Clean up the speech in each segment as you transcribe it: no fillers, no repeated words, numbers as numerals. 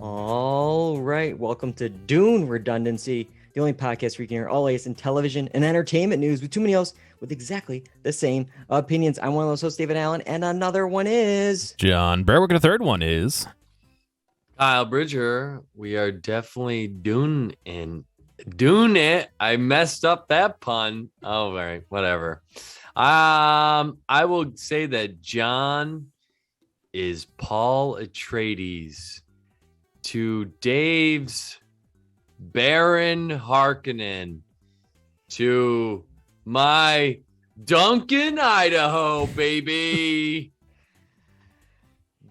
All right, welcome to Dune Redundancy, the only podcast where you can hear all latest in television and entertainment news with too many hosts with exactly the same opinions. I'm one of those hosts, David Allen, and another one is John Berwick, and the third one is Kyle Bridger. We are definitely Dune it. I messed up that pun. Oh, all right, whatever. I will say that John is Paul Atreides to Dave's Baron Harkonnen to my Duncan, Idaho, baby.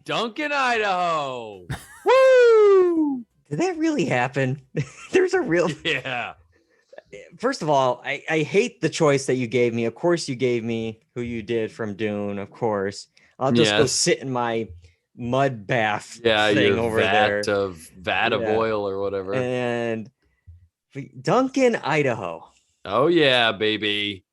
Duncan, Idaho. Woo! Did that really happen? There's a real. Yeah. First of all, I hate the choice that you gave me. Of course, you gave me who you did from Dune. Of course, I'll just go sit in my mud bath thing your over vat there. of oil or whatever. And Duncan, Idaho. Oh yeah, baby.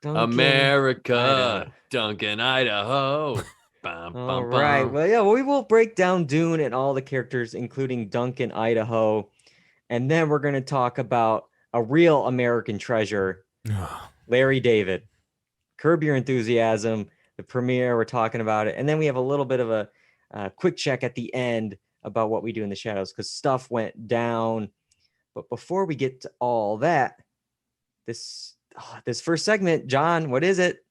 Duncan, America, Idaho. Duncan, Idaho. All right. Well, yeah, we will break down Dune and all the characters, including Duncan, Idaho. And then we're going to talk about a real American treasure, Larry David. Curb Your Enthusiasm, the premiere, we're talking about it. And then we have a little bit of a quick check at the end about what we do in the shadows because stuff went down. But before we get to all that, this first segment, John, what is it?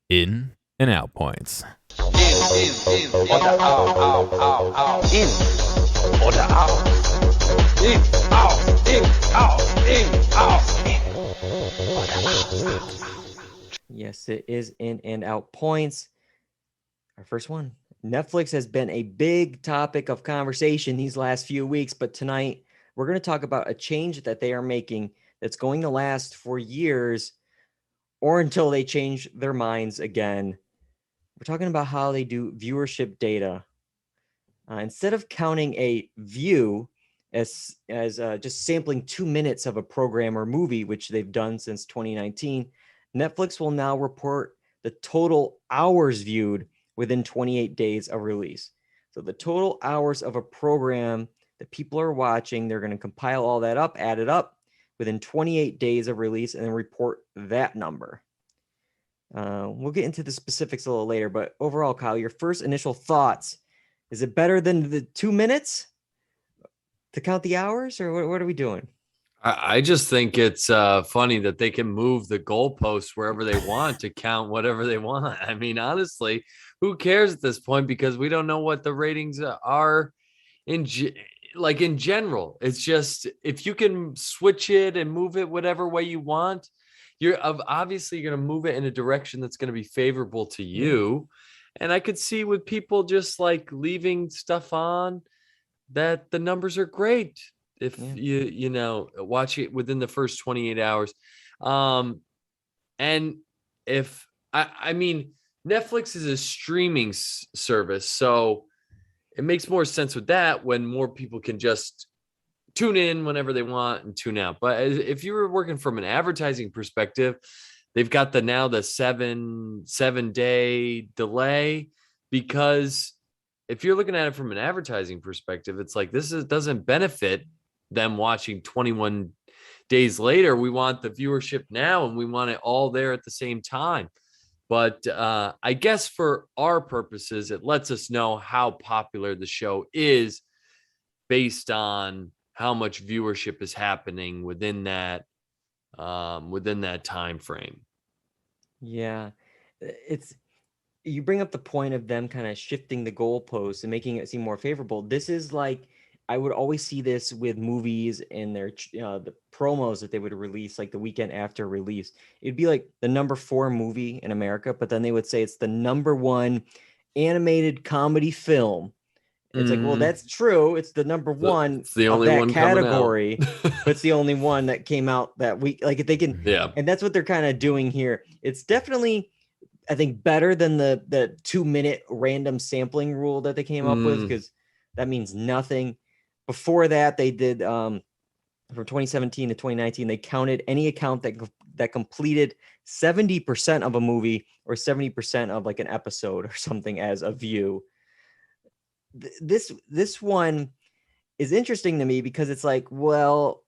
In and Out Points. In oder out. In oder out. In, out. Yes, it is in and out points. Our first one. Netflix has been a big topic of conversation these last few weeks, but tonight we're going to talk about a change that they are making that's going to last for years or until they change their minds again. We're talking about how they do viewership data. Instead of counting a view as just sampling 2 minutes of a program or movie, which they've done since 2019, Netflix will now report the total hours viewed within 28 days of release. So the total hours of a program that people are watching, they're going to compile all that up, add it up within 28 days of release, and then report that number. We'll get into the specifics a little later, but overall, Kyle, your first initial thoughts, is it better than the 2 minutes to count the hours, or what are we doing? I just think it's funny that they can move the goalposts wherever they want to count whatever they want. I mean, honestly, who cares at this point? Because we don't know what the ratings are in general. It's just, if you can switch it and move it whatever way you want, you're obviously going to move it in a direction that's going to be favorable to you. And I could see with people just like leaving stuff on that the numbers are great if you watch it within the first 28 hours. And if I mean, Netflix is a streaming service, so it makes more sense with that when more people can just tune in whenever they want and tune out. But if you were working from an advertising perspective, they've got the 7-day delay, because if you're looking at it from an advertising perspective, it's like doesn't benefit them watching 21 days later. We want the viewership now, and we want it all there at the same time. But I guess for our purposes, it lets us know how popular the show is based on how much viewership is happening within that time frame. Yeah, you bring up the point of them kind of shifting the goalposts and making it seem more favorable. This is like, I would always see this with movies and their the promos that they would release like the weekend after release. It'd be like the number 4 movie in America, but then they would say it's the number 1 animated comedy film. It's like, well, that's true. It's the number 1 it's the only of that one category, but it's the only one that came out that week. Like, if they can, and that's what they're kind of doing here. It's definitely, I think, better than the 2-minute random sampling rule that they came up with, because that means nothing. Before that, they did from 2017 to 2019, they counted any account that completed 70% of a movie or 70% of like an episode or something as a view. This one is interesting to me because it's like, well,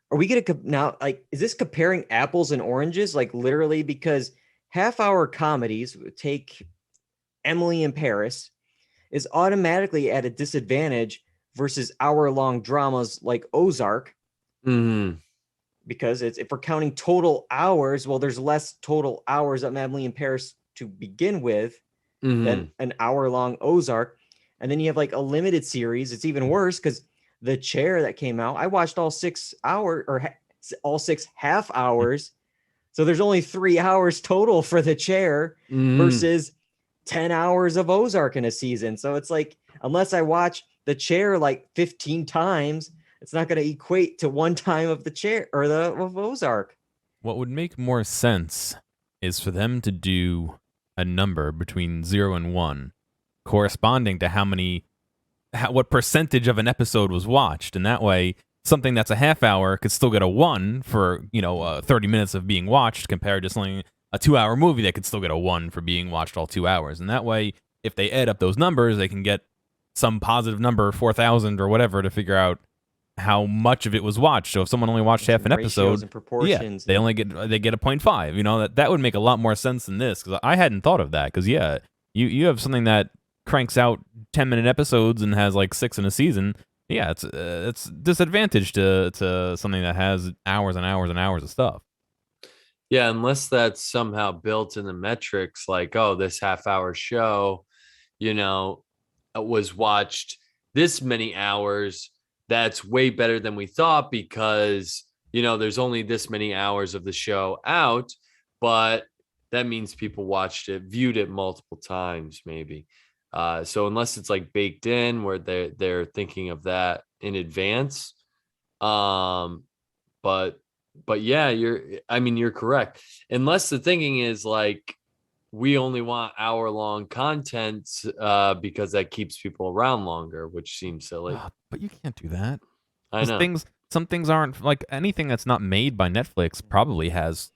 are we going to now, like, is this comparing apples and oranges? Like literally, because half-hour comedies, take Emily in Paris, is automatically at a disadvantage versus hour-long dramas like Ozark. Mm-hmm. Because if we're counting total hours, well, there's less total hours of Emily in Paris to begin with than an hour-long Ozark. And then you have like a limited series. It's even worse because The Chair that came out, I watched all 6 hours or all 6 half hours. So there's only 3 hours total for The Chair versus 10 hours of Ozark in a season. So it's like, unless I watch The Chair like 15 times, it's not going to equate to one time of The Chair or of Ozark. What would make more sense is for them to do a number between 0 and 1 corresponding to what percentage of an episode was watched. And that way, something that's a half hour could still get a 1 for, 30 minutes of being watched compared to something, a 2-hour movie that could still get a 1 for being watched all 2 hours. And that way, if they add up those numbers, they can get some positive number, 4,000 or whatever, to figure out how much of it was watched. So if someone only watched half an episode, they get a 0.5. That would make a lot more sense than this, because I hadn't thought of that. Because you have something that cranks out 10-minute episodes and has like 6 in a season. Yeah, it's disadvantage to something that has hours and hours and hours of stuff. Yeah, unless that's somehow built in the metrics, like, oh, this half-hour show, was watched this many hours. That's way better than we thought because, there's only this many hours of the show out, but that means people viewed it multiple times, maybe. So unless it's like baked in where they're thinking of that in advance. But yeah, you're correct. Unless the thinking is like, we only want hour-long content because that keeps people around longer, which seems silly. But you can't do that. I know. Some things aren't, like, anything that's not made by Netflix probably is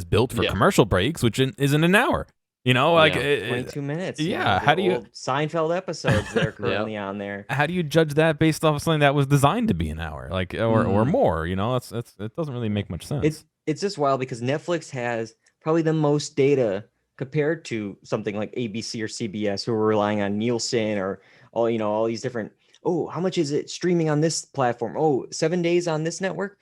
built for commercial breaks, which isn't an hour. 22 minutes. Yeah. How do you Seinfeld episodes that are currently on there? How do you judge that based off of something that was designed to be an hour, like, or more? It doesn't really make much sense. It's just wild because Netflix has probably the most data compared to something like ABC or CBS, who are relying on Nielsen or all these different. Oh, how much is it streaming on this platform? Oh, 7 days on this network.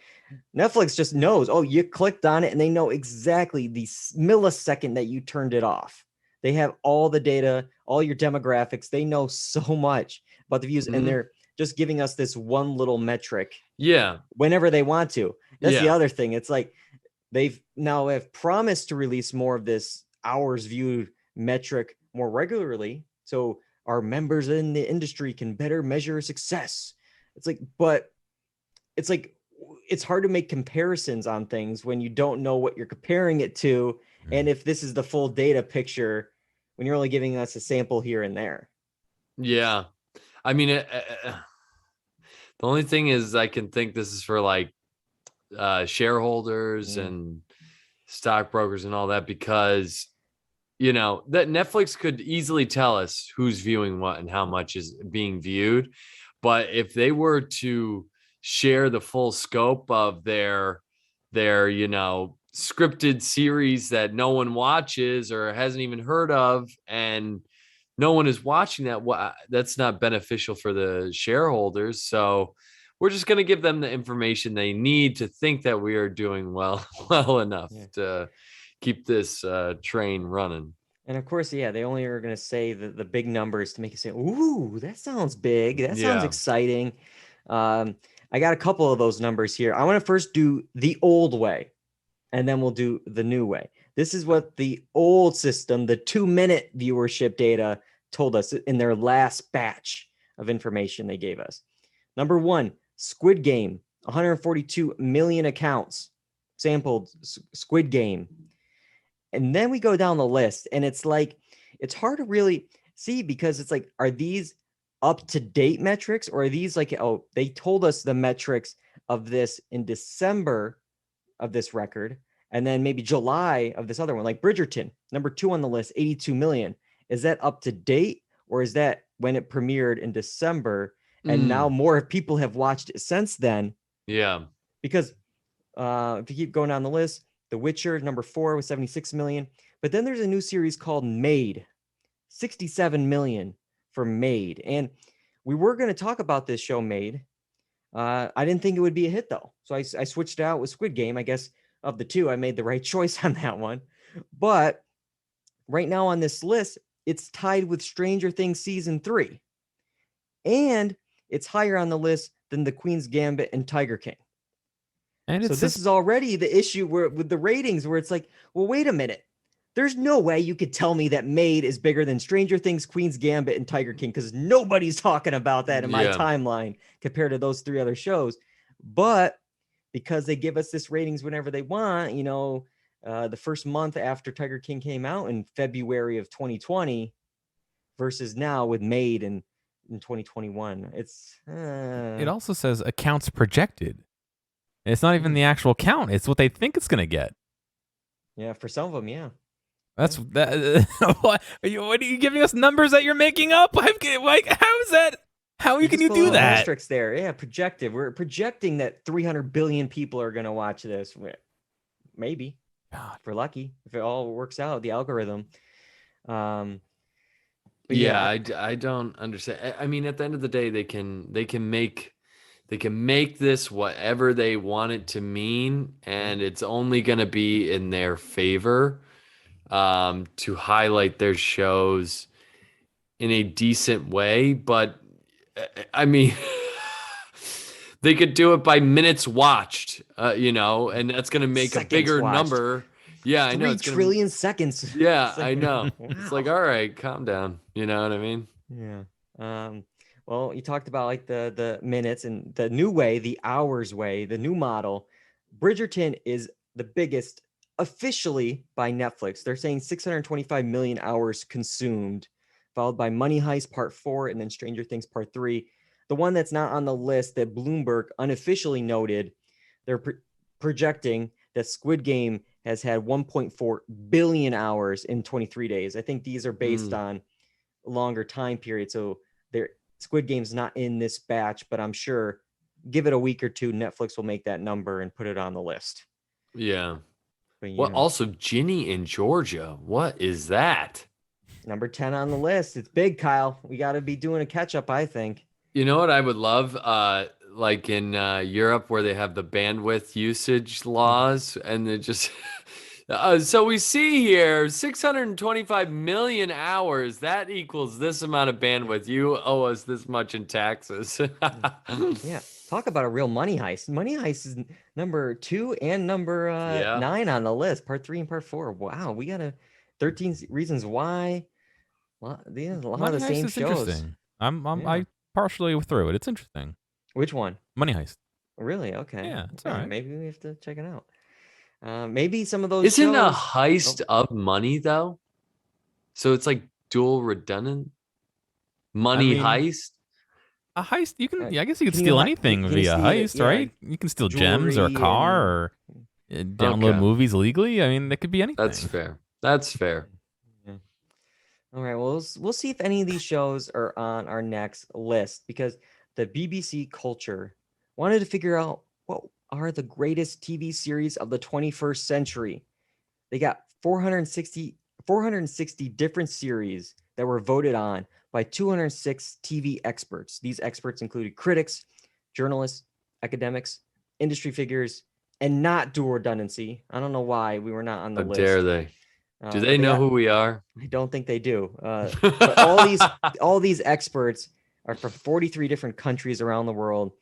Netflix just knows. Oh, you clicked on it and they know exactly the millisecond that you turned it off. They have all the data, all your demographics. They know so much about the views, and they're just giving us this one little metric. Yeah. Whenever they want to. That's the other thing. It's like they've now have promised to release more of this hours viewed metric more regularly, so our members in the industry can better measure success. It's hard to make comparisons on things when you don't know what you're comparing it to, and if this is the full data picture when you're only giving us a sample here and there. Yeah, I mean, the only thing is, I can think this is for like shareholders and stockbrokers and all that, because that Netflix could easily tell us who's viewing what and how much is being viewed. But if they were to share the full scope of their scripted series that no one watches or hasn't even heard of, and no one is watching that's not beneficial for the shareholders. So we're just going to give them the information they need to think that we are doing well enough to keep this train running. And of course, they only are going to say the big numbers to make you say, ooh, that sounds big. That sounds exciting. I got a couple of those numbers here. I want to first do the old way, and then we'll do the new way. This is what the old system, the 2-minute viewership data, told us in their last batch of information they gave us. Number 1, Squid Game, 142 million accounts sampled Squid Game. And then we go down the list, and it's like, it's hard to really see, because it's like, are these up-to-date metrics, or are these like, oh, they told us the metrics of this in December of this record, and then maybe July of this other one, like Bridgerton, number 2 on the list, 82 million. Is that up to date, or is that when it premiered in December? And now more people have watched it since then. Yeah. Because if you keep going down the list, The Witcher, number 4 with 76 million. But then there's a new series called Made, 67 million for Made. And we were going to talk about this show, Made. I didn't think it would be a hit, though. So I switched out with Squid Game. I guess of the two, I made the right choice on that one. But right now on this list, it's tied with Stranger Things Season 3. And it's higher on the list than The Queen's Gambit and Tiger King. And so this is already the issue with the ratings, where it's like, well, wait a minute. There's no way you could tell me that Made is bigger than Stranger Things, Queen's Gambit, and Tiger King, because nobody's talking about that in my timeline compared to those 3 other shows. But because they give us this ratings whenever they want, the first month after Tiger King came out in February of 2020 versus now with Made in 2021. It also says accounts projected. It's not even the actual count. It's what they think it's going to get. Yeah, for some of them, yeah. That's that. What are you giving us numbers that you're making up? Like, how is that? How can you do that? Asterisks there, yeah. Projected. We're projecting that 300 billion people are going to watch this. Maybe, if we're lucky, if it all works out, the algorithm. I don't understand. I mean, at the end of the day, they can make this whatever they want it to mean, and it's only going to be in their favor to highlight their shows in a decent way. But I mean, they could do it by minutes watched, and that's going to make a bigger number. Yeah, I know. 3 trillion seconds. Yeah, I know. Wow. It's like, all right, calm down. You know what I mean? Yeah. Well, you talked about like the minutes and the new way, the hours way, the new model. Bridgerton is the biggest officially by Netflix. They're saying 625 million hours consumed, followed by Money Heist Part 4 and then Stranger Things Part 3. The one that's not on the list that Bloomberg unofficially noted, they're projecting that Squid Game has had 1.4 billion hours in 23 days. I think these are based on a longer time period. So Squid Game's not in this batch, but I'm sure give it a week or two, Netflix will make that number and put it on the list. Yeah. Well, also Ginny in Georgia. What is that? Number 10 on the list. It's big, Kyle. We got to be doing a catch up, I think. You know what I would love? Like in Europe where they have the bandwidth usage laws and they just... so we see here 625 million hours. That equals this amount of bandwidth. You owe us this much in taxes. Yeah. Talk about a real Money Heist. Money Heist is number 2 and number 9 on the list. Part 3 and Part 4. Wow. We got 13 Reasons Why. A lot of the same shows. Interesting. I partially through it. It's interesting. Which one? Money Heist. Really? Okay. Yeah, it's all right. Maybe we have to check it out. Maybe some of those Isn't shows... a heist of money though? So it's like dual redundant heist. A heist, you can. I guess you can steal anything via heist, right? You can steal gems or a car or download movies legally. I mean, that could be anything. That's fair. That's fair. Yeah. All right. Well, we'll see if any of these shows are on our next list, because the BBC Culture wanted to figure out what are the greatest TV series of the 21st century. They got 460 different series that were voted on by 206 TV experts. These experts included critics, journalists, academics, industry figures, and not Dual Redundancy. I don't know why we were not on the list. How dare they? Do they know who we are? I don't think they do. But all these experts are from 43 different countries around the world.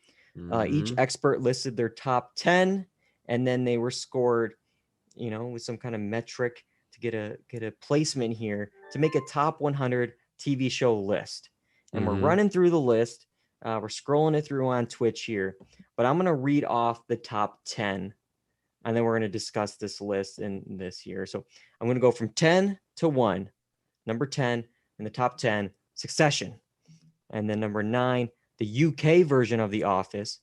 Each expert listed their top 10, and then they were scored, with some kind of metric to get a placement here to make a top 100 TV show list. And we're running through the list. We're scrolling it through on Twitch here, but I'm going to read off the top 10, and then we're going to discuss this list in this here. So I'm going to go from 10 to 1. Number 10 in the top 10, Succession. And then number 9, the UK version of The Office.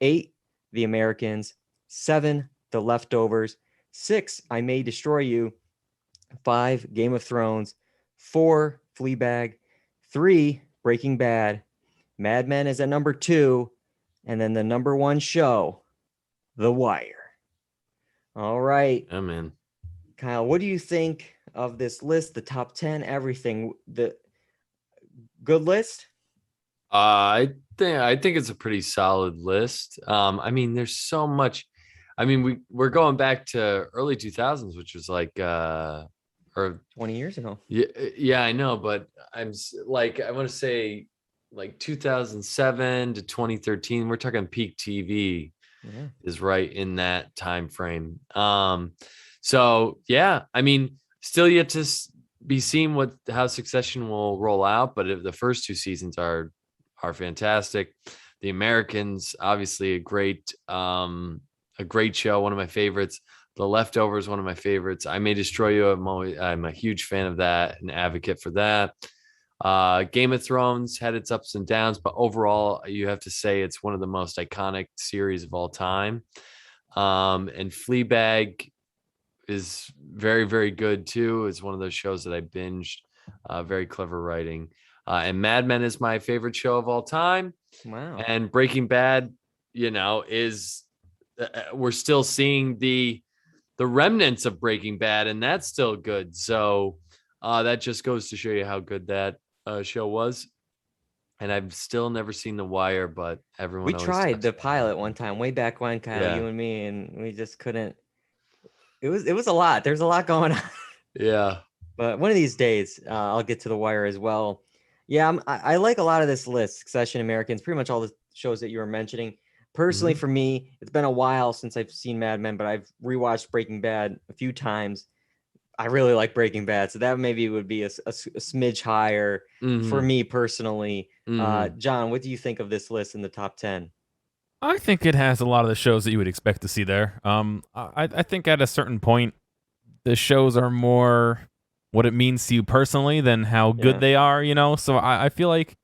8, The Americans. 7, The Leftovers. 6, I May Destroy You. 5, Game of Thrones. 4, Fleabag. 3, Breaking Bad. Mad Men is at number 2, and then the number 1 show, The Wire. All right, Yeah, man. Kyle, what do you think of this list? The top 10, everything. The good list? I think it's a pretty solid list. I mean, there's so much. I mean, we're going back to early 2000s, which was like or 20 years ago. yeah, I know, but like I want to say like 2007 to 2013. We're talking peak TV Yeah. is right in that time frame. So yeah, I mean, still yet to be seen how Succession will roll out, but if the first 2 seasons are fantastic. The Americans, obviously a great show, one of my favorites. The Leftovers, one of my favorites. I May Destroy You. I'm a huge fan of that, an advocate for that. Game of Thrones had its ups and downs, but overall, you have to say it's one of the most iconic series of all time. And Fleabag is very, very good too. It's one of those shows that I binged. Very clever writing. And Mad Men is my favorite show of all time. Wow. And Breaking Bad, is we're still seeing the remnants of Breaking Bad, and that's still good. So that just goes to show you how good that show was. And I've still never seen The Wire, but everyone We always tried talks the about pilot it. one time, way back when, Kyle, Yeah. you and me, and we just couldn't. It was a lot. There's a lot going on. Yeah. But one of these days, I'll get to The Wire as well. Yeah, I like a lot of this list. Succession, Americans, pretty much all the shows that you were mentioning. Personally, Mhm. for me, it's been a while since I've seen Mad Men, but I've rewatched Breaking Bad a few times. I really like Breaking Bad, so that maybe would be a smidge higher for Mhm. me personally. Mhm. John, what do you think of this list in the top 10? I think it has a lot of the shows that you would expect to see there. I think at a certain point, the shows are more what it means to you personally than how good Yeah. they are, So I feel like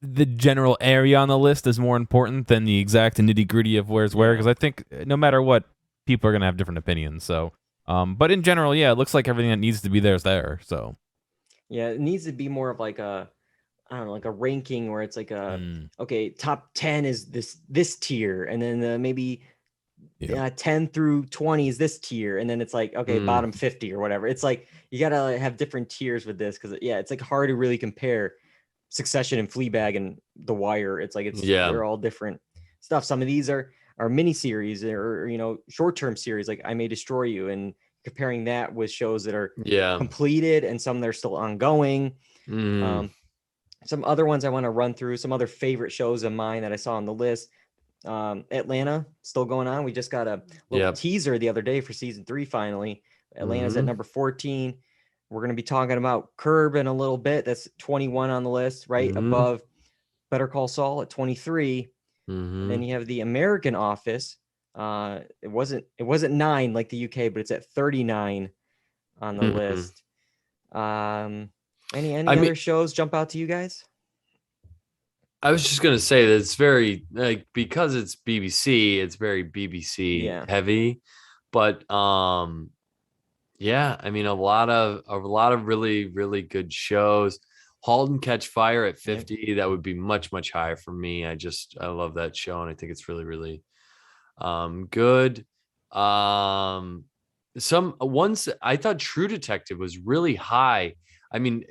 the general area on the list is more important than the exact nitty gritty of where's where, Yeah. because I think no matter what, people are going to have different opinions. So, but in general, yeah, it looks like everything that needs to be there is there. So, Yeah, it needs to be more of like a, I don't know, like a ranking where it's like a, mm, okay, top 10 is this tier, and then maybe yeah. 10 through 20 is this tier, and then it's like, okay, Mm. bottom 50 or whatever. It's like you gotta have different tiers with this, because it's like hard to really compare Succession and Fleabag and The Wire. It's like Yeah. they're all different stuff. Some of these are mini series or short-term series like I May Destroy You, and comparing that with shows that are Yeah. completed and some that are still ongoing. Mm. Some other ones I want to run through, some other favorite shows of mine that I saw on the list. Atlanta still going on. We just got a little Yep. teaser the other day for season 3 finally. Atlanta's at Mhm. number 14. We're going to be talking about Curb in a little bit. That's 21 on the list, right Mhm. above Better Call Saul at 23. And then Mhm. you have The American Office. It wasn't 9 like the UK, but it's at 39 on the Mhm. list. Any I other mean, shows jump out to you guys? I was just gonna say that it's very like, because it's BBC, it's very BBC Yeah. heavy, but yeah, I mean a lot of really, really good shows. Halt and Catch Fire at 50, that would be much, much higher for me. I love that show, and I think it's really, really good. Some ones I thought True Detective was really high. I mean,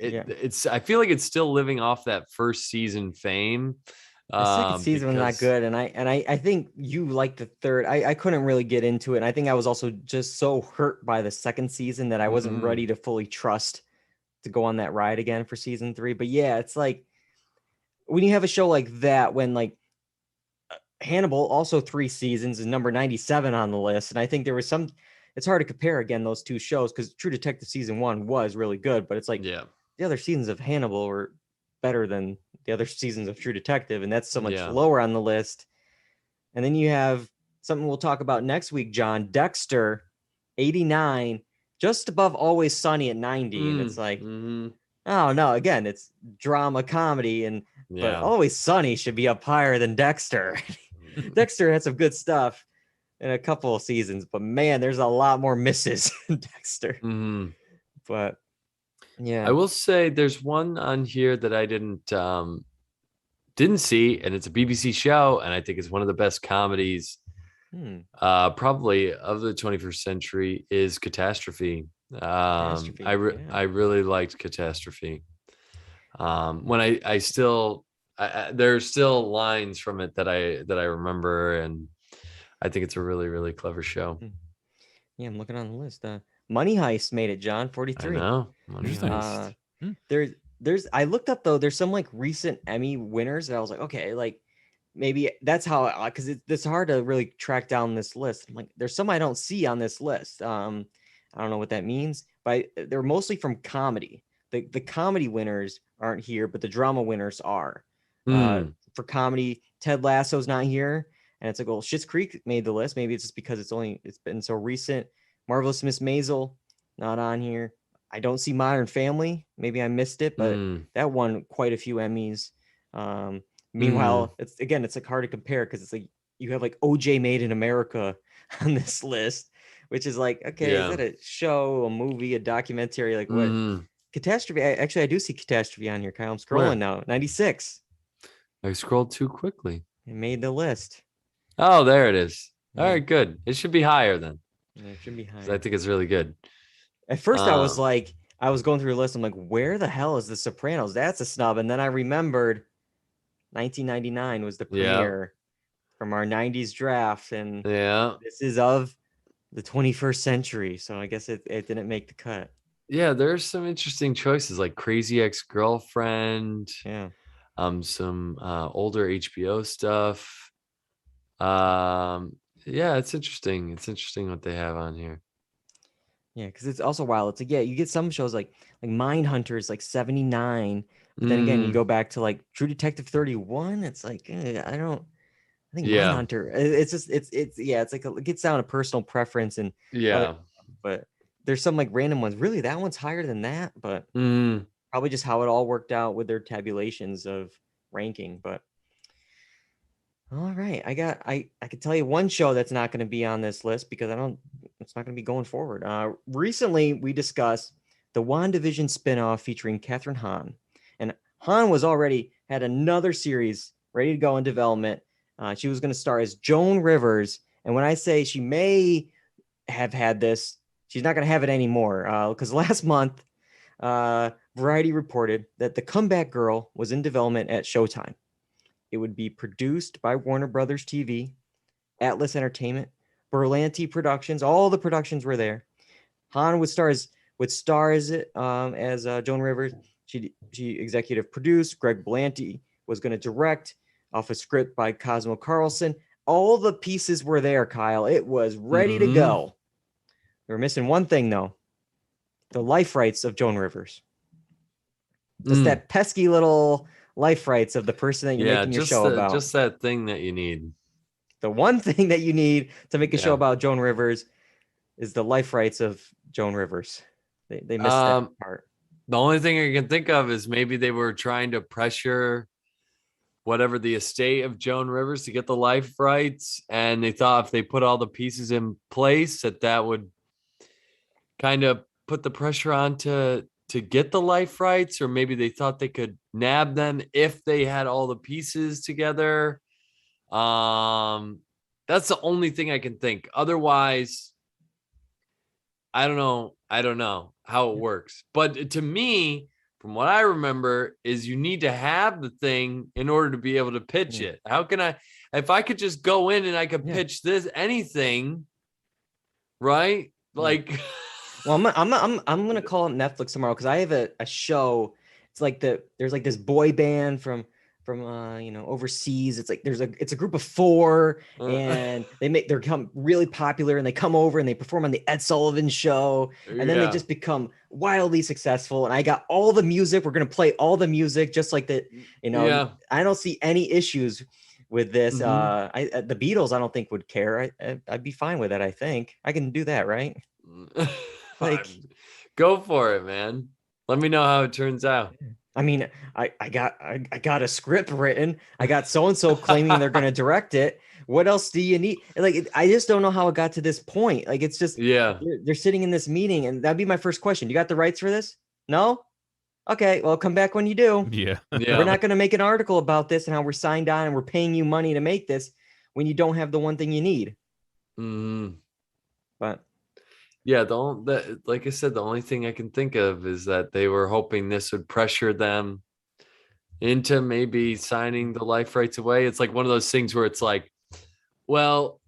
I feel like it's still living off that first season fame. The second season was not good, and I think you like the third. I couldn't really get into it, and I think I was also just so hurt by the second season that I wasn't ready to fully trust to go on that ride again for season 3. But yeah, it's like when you have a show like that, when like Hannibal, also 3 seasons, is number 97 on the list, and I think there was some. It's hard to compare again those two shows because True Detective season 1 was really good, but it's like Yeah. the other seasons of Hannibal were better than the other seasons of True Detective, and that's so much Yeah. lower on the list. And then you have something we'll talk about next week, John, Dexter, 89, just above Always Sunny at 90. And it's like, oh no, again, it's drama comedy, but Yeah. Always Sunny should be up higher than Dexter. Dexter had some good stuff in a couple of seasons, but man, there's a lot more misses in Dexter. But yeah, I will say there's one on here that I didn't didn't see, and it's a BBC show, and I think it's one of the best comedies probably of the 21st century, is Catastrophe. Catastrophe, I really liked Catastrophe. When I still there's still lines from it that I remember, and I think it's a really, really clever show. Yeah, I'm looking on the list. Money Heist made it, John, 43. I know. Money Interesting. Heist. There's I looked up though, there's some like recent Emmy winners that I was like, okay, like maybe that's how, because it's hard to really track down this list. I'm like, there's some I don't see on this list. I don't know what that means, but they're mostly from comedy. The comedy winners aren't here, but the drama winners are. For comedy, Ted Lasso's not here, and it's like, well, Schitt's Creek made the list. Maybe it's just because it's been so recent. Marvelous Miss Maisel, not on here. I don't see Modern Family. Maybe I missed it, but that won quite a few Emmys. Meanwhile, it's like hard to compare because it's like you have like OJ Made in America on this list, which is like, okay, is that a show, a movie, a documentary? Like what? Catastrophe. I do see Catastrophe on here, Kyle. I'm scrolling now. 96. I scrolled too quickly. It made the list. Oh, there it is. Yeah. All right, good. It should be higher then. Yeah, it should be higher. I think it's really good. At first, I was going through a list. I'm like, where the hell is The Sopranos? That's a snub. And then I remembered 1999 was the premiere from our 90s draft. And this is of the 21st century. So I guess it didn't make the cut. Yeah, there's some interesting choices like Crazy Ex-Girlfriend. Yeah. Some older HBO stuff. Yeah, it's interesting. It's interesting what they have on here. Yeah, because it's also wild. It's like, you get some shows like Mindhunter is like 79. But then again, you go back to like True Detective 31. It's like, I think Mindhunter, it's like it gets down to personal preference and but there's some like random ones. Really, that one's higher than that, but probably just how it all worked out with their tabulations of ranking. But all right, I could tell you one show that's not going to be on this list because it's not going to be going forward. Recently we discussed the WandaVision spinoff featuring Catherine Hahn, and Hahn was already had another series ready to go in development. She was going to star as Joan Rivers, and when I say she may have had this, she's not going to have it anymore because last month, Variety reported that The Comeback Girl was in development at Showtime. It would be produced by Warner Brothers TV, Atlas Entertainment, Berlanti Productions. All the productions were there. Hahn would star as Joan Rivers. She executive produced. Greg Berlanti was going to direct off a script by Cosmo Carlson. All the pieces were there, Kyle. It was ready to go. We were missing one thing, though. The life rights of Joan Rivers. Just that pesky little life rights of the person that you're making your show about. Just that thing that you need. The one thing that you need to make a show about Joan Rivers is the life rights of Joan Rivers. They missed that part. The only thing I can think of is maybe they were trying to pressure whatever the estate of Joan Rivers to get the life rights. And they thought if they put all the pieces in place that would kind of put the pressure on to get the life rights, or maybe they thought they could nab them if they had all the pieces together. That's the only thing I can think. Otherwise, I don't know how it works. But to me, from what I remember, is you need to have the thing in order to be able to pitch it. How can if I could just go in and I could pitch anything, right? Like, well, I'm gonna call up Netflix tomorrow because I have a show. It's like there's like this boy band from overseas. It's like it's a group of 4 and they're become really popular and they come over and they perform on the Ed Sullivan Show and then they just become wildly successful. And I got all the music. We're gonna play all the music just like that. I don't see any issues with this. The Beatles I don't think would care. I'd be fine with it. I think I can do that, right? Like, go for it, man. Let me know how it turns out. I mean, I got a script written. I got so-and-so claiming they're going to direct it. What else do you need? Like, I just don't know how it got to this point. Like, it's just, they're sitting in this meeting and that'd be my first question. You got the rights for this? No? Okay, well, come back when you do. Yeah. Yeah. We're not going to make an article about this and how we're signed on and we're paying you money to make this when you don't have the one thing you need. Mhm. But Yeah, like I said, the only thing I can think of is that they were hoping this would pressure them into maybe signing the life rights away. It's like one of those things where it's like, well,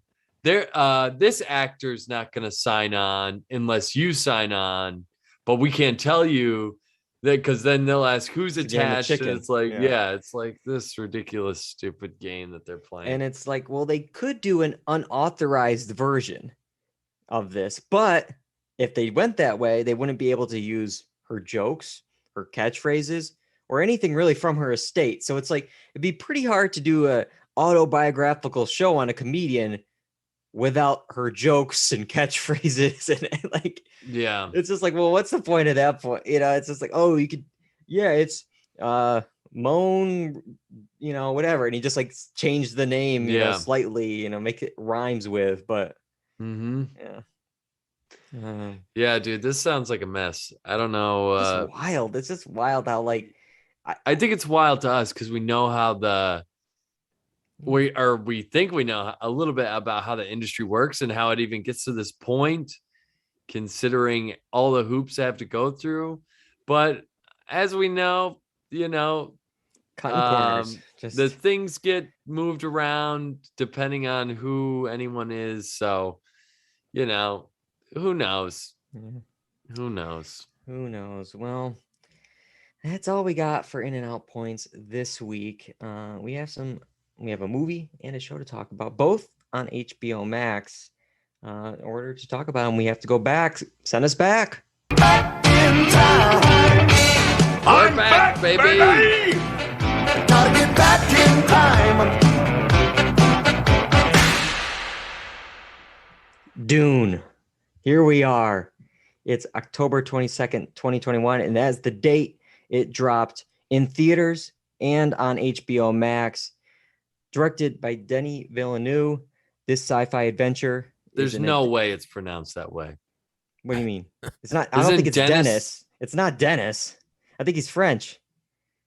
this actor's not going to sign on unless you sign on, but we can't tell you that because then they'll ask who's It's a game of attached, and chicken. it's like, Yeah. yeah, it's like this ridiculous, stupid game that they're playing. and it's like, well, they could do an unauthorized version of this, but if they went that way, they wouldn't be able to use her jokes, her catchphrases, or anything really from her estate. So it's like it'd be pretty hard to do a autobiographical show on a comedian without her jokes and catchphrases and like Yeah. it's just like, well, what's the point of that point? It's just like, oh, you could, yeah, it's Moan, whatever, and he just like changed the name, Yeah. slightly, make it rhymes with, but Mm-hmm. yeah. Yeah, dude, this sounds like a mess. I don't know. It's wild. It's just wild how like I think it's wild to us because we know how we think we know a little bit about how the industry works and how it even gets to this point, considering all the hoops they have to go through. But as we know, cutting corners. Just the things get moved around depending on who anyone is. So, who knows? yeah. Who knows? Who knows? Well, that's all we got for In and Out Points this week. We have a movie and a show to talk about, both on HBO Max. In order to talk about them, we have to go back. Send us back. In time. We're back, baby. Gotta get back in time. Dune. Here we are. It's October 22nd, 2021, and that's the date it dropped in theaters and on HBO Max. Directed by Denis Villeneuve, this sci-fi adventure. There's no way it's pronounced that way. What do you mean? It's not. I don't Isn't think it's Dennis- Dennis. It's not Dennis. I think he's French.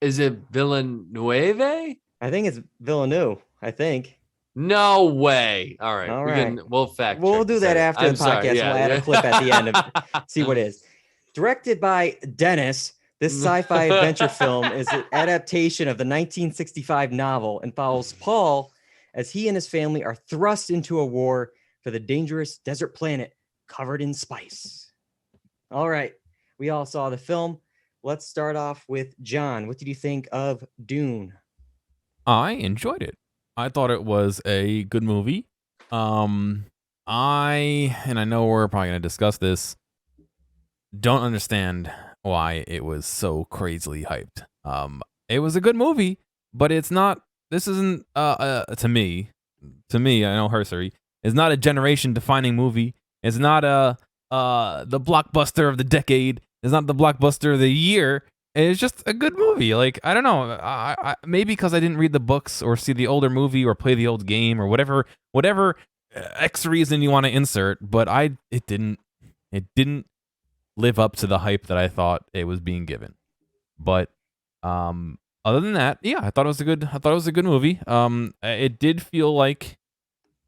Is it Villeneuve? I think it's Villeneuve. I think. No way. All right. All We'll fact check. We'll do that after the podcast. We'll add a clip at the end of it. See what it is. Directed by Dennis, this sci-fi adventure film is an adaptation of the 1965 novel and follows Paul as he and his family are thrust into a war for the dangerous desert planet covered in spice. All right. We all saw the film. Let's start off with John. What did you think of Dune? I enjoyed it. I thought it was a good movie. I know we're probably going to discuss this, don't understand why it was so crazily hyped. It was a good movie, but this isn't to me, I know Hersery, it's not a generation defining movie. It's not the blockbuster of the decade. It's not the blockbuster of the year. It's just a good movie. Like, I don't know. I maybe because I didn't read the books or see the older movie or play the old game or whatever X reason you want to insert, but it didn't live up to the hype that I thought it was being given. But other than that, yeah, I thought it was a good movie. It did feel like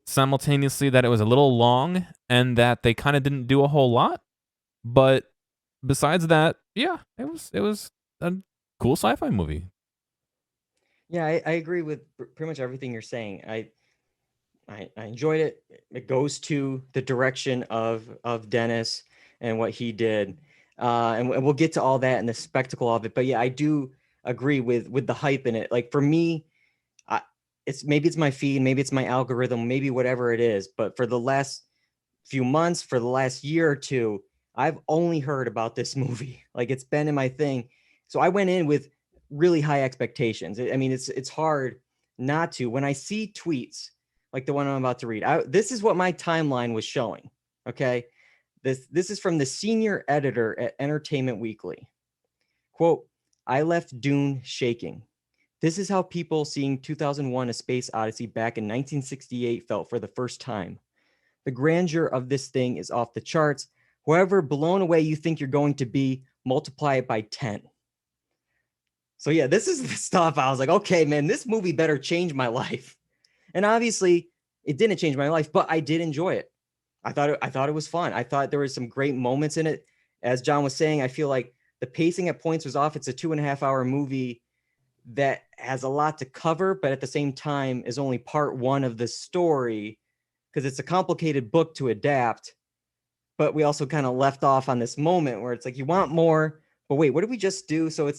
simultaneously that it was a little long and that they kind of didn't do a whole lot. But besides that, yeah, it was a cool sci-fi movie. Yeah, I agree with pretty much everything you're saying. I enjoyed it. It goes to the direction of Dennis and what he did, and we'll get to all that and the spectacle of it. But yeah, I do agree with the hype in it. Like for me, it's my feed, maybe it's my algorithm, maybe whatever it is. But for the last few months, for the last year or two, I've only heard about this movie. Like it's been in my thing. So I went in with really high expectations. I mean, it's hard not to. When I see tweets like the one I'm about to read, this is what my timeline was showing. Okay. This is from the senior editor at Entertainment Weekly. Quote, "I left Dune shaking. This is how people seeing 2001: A Space Odyssey back in 1968 felt for the first time. The grandeur of this thing is off the charts. However blown away you think you're going to be, multiply it by 10. So yeah, this is the stuff I was like, okay, man, this movie better change my life. And obviously it didn't change my life, but I did enjoy it. I thought it was fun. I thought there were some great moments in it. As John was saying, I feel like the pacing at points was off. It's a 2.5-hour movie that has a lot to cover, but at the same time is only part one of the story because it's a complicated book to adapt. But we also kind of left off on this moment where it's like, you want more, but wait, what did we just do? So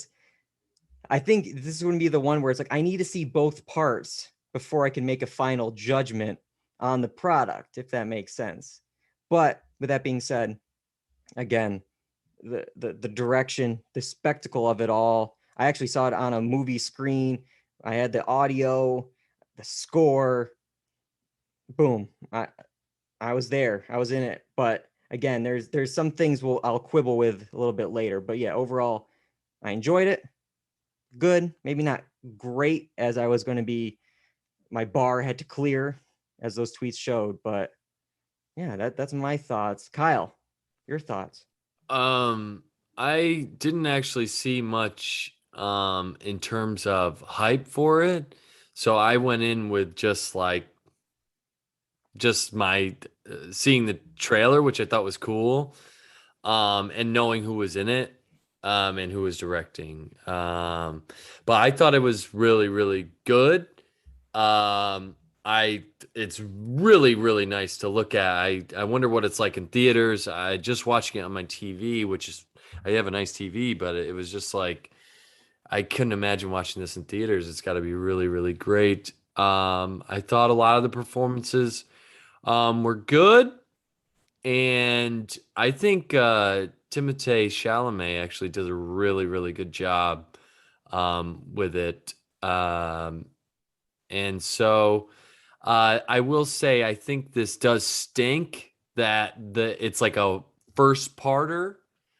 I think this is going to be the one where it's like, I need to see both parts before I can make a final judgment on the product, if that makes sense. But with that being said, again, the direction, the spectacle of it all. I actually saw it on a movie screen. I had the audio, the score. Boom. I was there. I was in it. But again, there's some things I'll quibble with a little bit later. But yeah, overall, I enjoyed it. Good. Maybe not great as I was going to be. My bar had to clear as those tweets showed. But yeah, that's my thoughts. Kyle, your thoughts? I didn't actually see much in terms of hype for it. So I went in with just my seeing the trailer, which I thought was cool, and knowing who was in it, and who was directing. But I thought it was really, really good. It's really, really nice to look at. I wonder what it's like in theaters. I just watching it on my TV, I have a nice TV, but it was just like, I couldn't imagine watching this in theaters. It's got to be really, really great. I thought a lot of the performances were good. And I think Timothée Chalamet actually did a really, really good job with it. And so I will say, I think this does stink that it's like a first parter.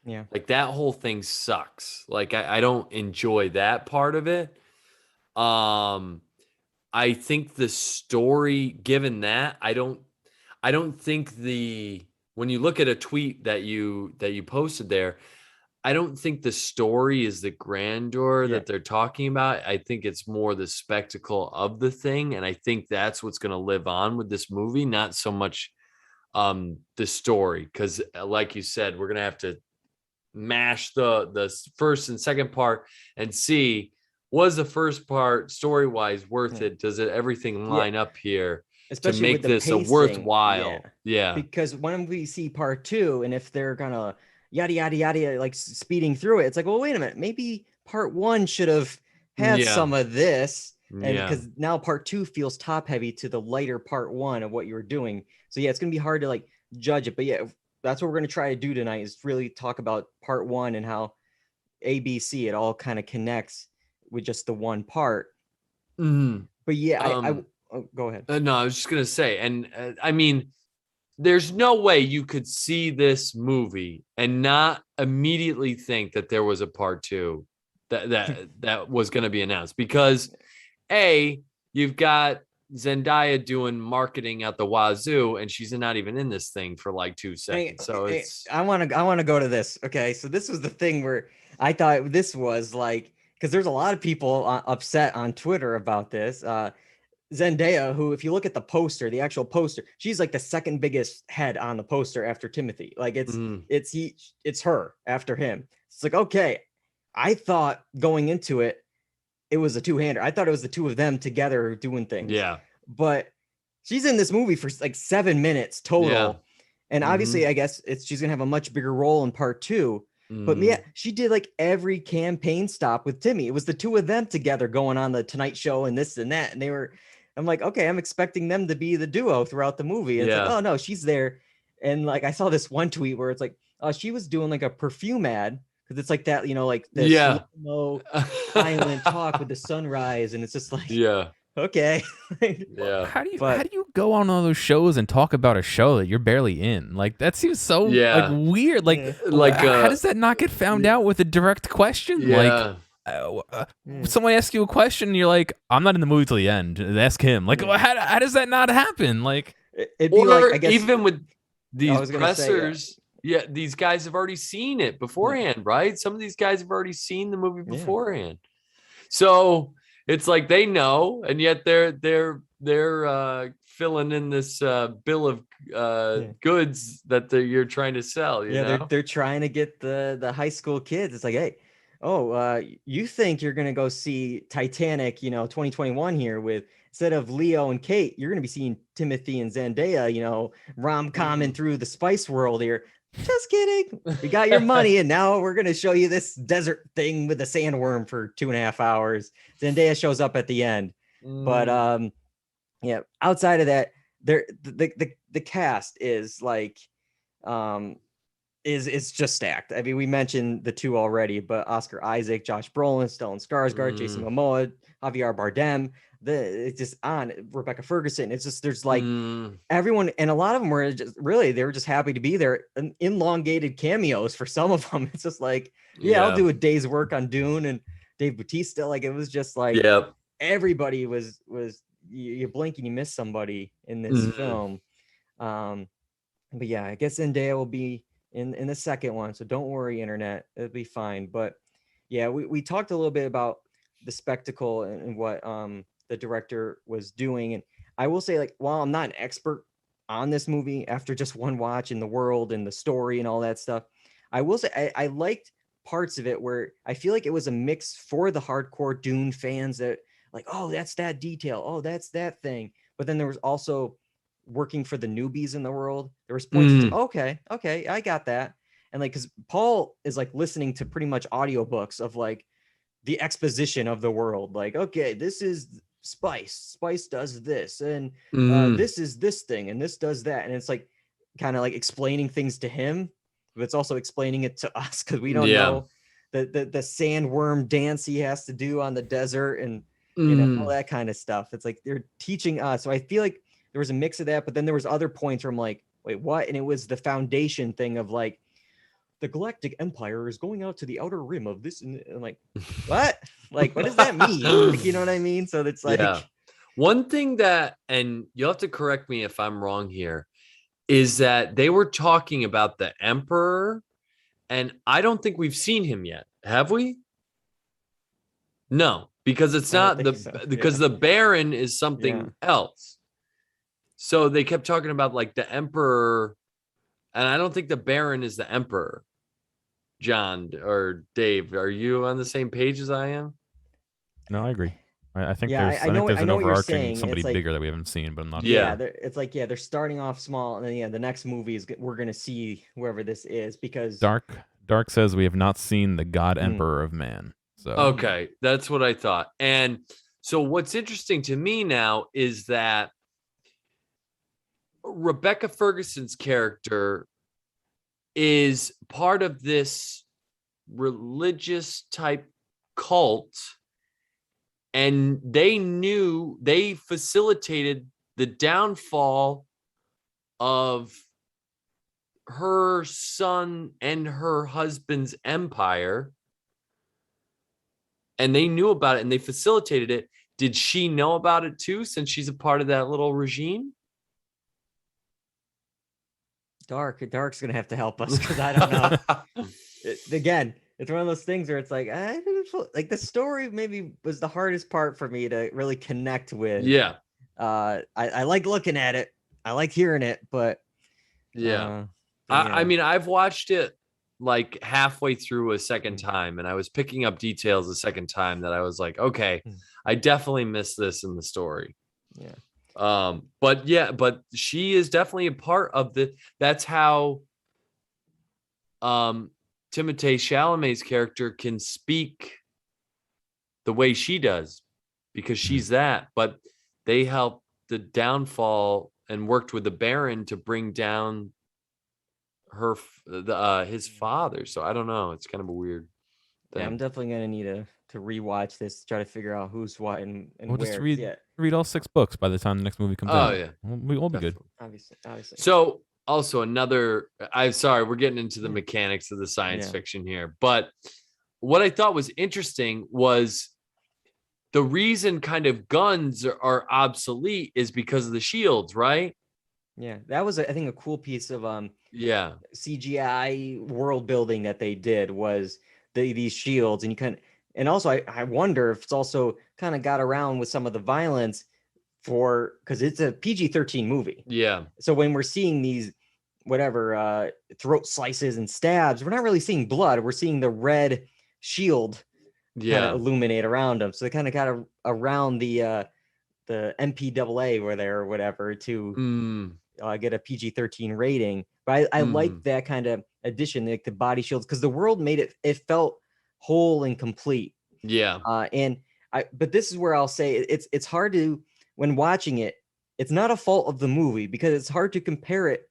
Yeah. Like that whole thing sucks. Like I don't enjoy that part of it. I think the story, given that, I don't think when you look at a tweet that you posted there, I don't think the story is the grandeur that they're talking about. I think it's more the spectacle of the thing. And I think that's what's going to live on with this movie, not so much the story. Because like you said, we're going to have to mash the first and second part and see, was the first part story-wise worth it? Does it everything line up here? Especially to make with the this pacing, a worthwhile. Yeah. Because when we see part two, and if they're gonna yada yada yada like speeding through it, it's like, well, wait a minute, maybe part one should have had some of this, and because now part two feels top heavy to the lighter part one of what you were doing. So yeah, it's gonna be hard to like judge it. But yeah, that's what we're gonna try to do tonight, is really talk about part one and how ABC, it all kind of connects with just the one part. But yeah, go ahead. No, I was just gonna say, and I mean, there's no way you could see this movie and not immediately think that there was a part two that was going to be announced, because you've got Zendaya doing marketing at the wazoo, and she's not even in this thing for like 2 seconds. I want to go to this. Okay, so this was the thing where I thought this was like, because there's a lot of people upset on Twitter about this. Zendaya, who, if you look at the poster, the actual poster, she's like the second biggest head on the poster after Timothy. Like it's her after him. It's like, okay, I thought going into it, it was a two-hander. I thought it was the two of them together doing things. Yeah. But she's in this movie for like 7 minutes total. Yeah. And obviously, I guess she's going to have a much bigger role in part two. But yeah, she did like every campaign stop with Timmy. It was the two of them together going on the Tonight Show and this and that. And I'm like, okay, I'm expecting them to be the duo throughout the movie. And it's like, oh no, she's there. And like, I saw this one tweet where it's like, she was doing like a perfume ad, because it's like that, like the slow, silent talk with the sunrise. And it's just like, okay. How do you go on all those shows and talk about a show that you're barely in? Like, that seems so like weird. Like how does that not get found out with a direct question? Like, someone asks you a question and you're like, I'm not in the movie till the end. Ask him. Like, how does that not happen? Like, it'd be like, I guess, even with these pressers, these guys have already seen it beforehand, right? Some of these guys have already seen the movie beforehand. So it's like they know, and yet they're filling in this bill of goods that you're trying to sell. You know? they're trying to get the high school kids. It's like, hey, you think you're gonna go see Titanic, 2021 here with instead of Leo and Kate, you're gonna be seeing Timothy and Zendaya, rom-comming through the spice world here. Just kidding. We got your money, and now we're gonna show you this desert thing with the sandworm for 2.5 hours. Zendaya shows up at the end, but yeah. Outside of that, the cast is like, is just stacked. I mean, we mentioned the two already, but Oscar Isaac, Josh Brolin, Stellan Skarsgård, Jason Momoa, Javier Bardem. It's just on Rebecca Ferguson. It's just there's like everyone, and a lot of them were just really they were just happy to be there. Elongated cameos for some of them. It's just like, I'll do a day's work on Dune and Dave Bautista. Like it was just like everybody was you blink and you miss somebody in this film. But yeah, I guess Zendaya will be in the second one, so don't worry, internet, it'll be fine. But yeah, we talked a little bit about the spectacle and what the director was doing, and I will say, like, while I'm not an expert on this movie after just one watch in the world and the story and all that stuff, I will say I liked parts of it where I feel like it was a mix for the hardcore Dune fans that like, oh, that's that detail, oh, that's that thing, but then there was also working for the newbies in the world. There was points to, okay, I got that. And like, because Paul is like listening to pretty much audiobooks of like the exposition of the world. Like, okay, this is spice does this, and this is this thing, and this does that. And it's like kind of like explaining things to him, but it's also explaining it to us because we don't know the sandworm dance he has to do on the desert and all that kind of stuff. It's like they're teaching us. So I feel like there was a mix of that, but then there was other points where I'm like, wait, what? And it was the foundation thing of like, the Galactic Empire is going out to the outer rim of this. And I'm like, what? Like, what does that mean? Like, you know what I mean? So it's like, one thing that, and you'll have to correct me if I'm wrong here, is that they were talking about the Emperor, and I don't think we've seen him yet. Have we? No, because it's not because the Baron is something else. So they kept talking about like the Emperor, and I don't think the Baron is the Emperor. John or Dave, are you on the same page as I am? No, I agree. I think there's an overarching somebody like, bigger that we haven't seen, but I'm not sure. Yeah, it's like, they're starting off small, and then the next movie is we're gonna see whoever this is, because Dark says we have not seen the God Emperor of Man. So okay, that's what I thought. And so what's interesting to me now is that Rebecca Ferguson's character is part of this religious type cult, and they facilitated the downfall of her son and her husband's empire, and they knew about it and they facilitated it. Did she know about it too, since she's a part of that little regime? Dark's gonna have to help us, because I don't know. Again, it's one of those things where it's like, like the story maybe was the hardest part for me to really connect with. Yeah. I like looking at it, I like hearing it, but I mean, I've watched it like halfway through a second time, and I was picking up details a second time that I was like, okay, I definitely missed this in the story. But she is definitely a part of that's how Timothée Chalamet's character can speak the way she does, because she's that, but they helped the downfall and worked with the Baron to bring down his father. So I don't know, it's kind of a weirld thing. I'm definitely gonna need to rewatch this to try to figure out who's what and we'll where. Just read all 6 books by the time the next movie comes out. We'll be good. Obviously. So also I'm sorry, we're getting into the mechanics of the science fiction here, but what I thought was interesting was the reason kind of guns are obsolete is because of the shields, right? Yeah, that was I think a cool piece of CGI world building that they did was these shields, and you kind of And also, I wonder if it's also kind of got around with some of the violence because it's a PG-13 movie. Yeah. So when we're seeing these whatever throat slices and stabs, we're not really seeing blood. We're seeing the red shield kind of illuminate around them. So they kind of got around the MPAA or whatever to get a PG-13 rating. But I like that kind of addition, like the body shields, because the world made it felt whole and complete. Yeah. But this is where I'll say it's hard to, when watching it, it's not a fault of the movie because it's hard to compare it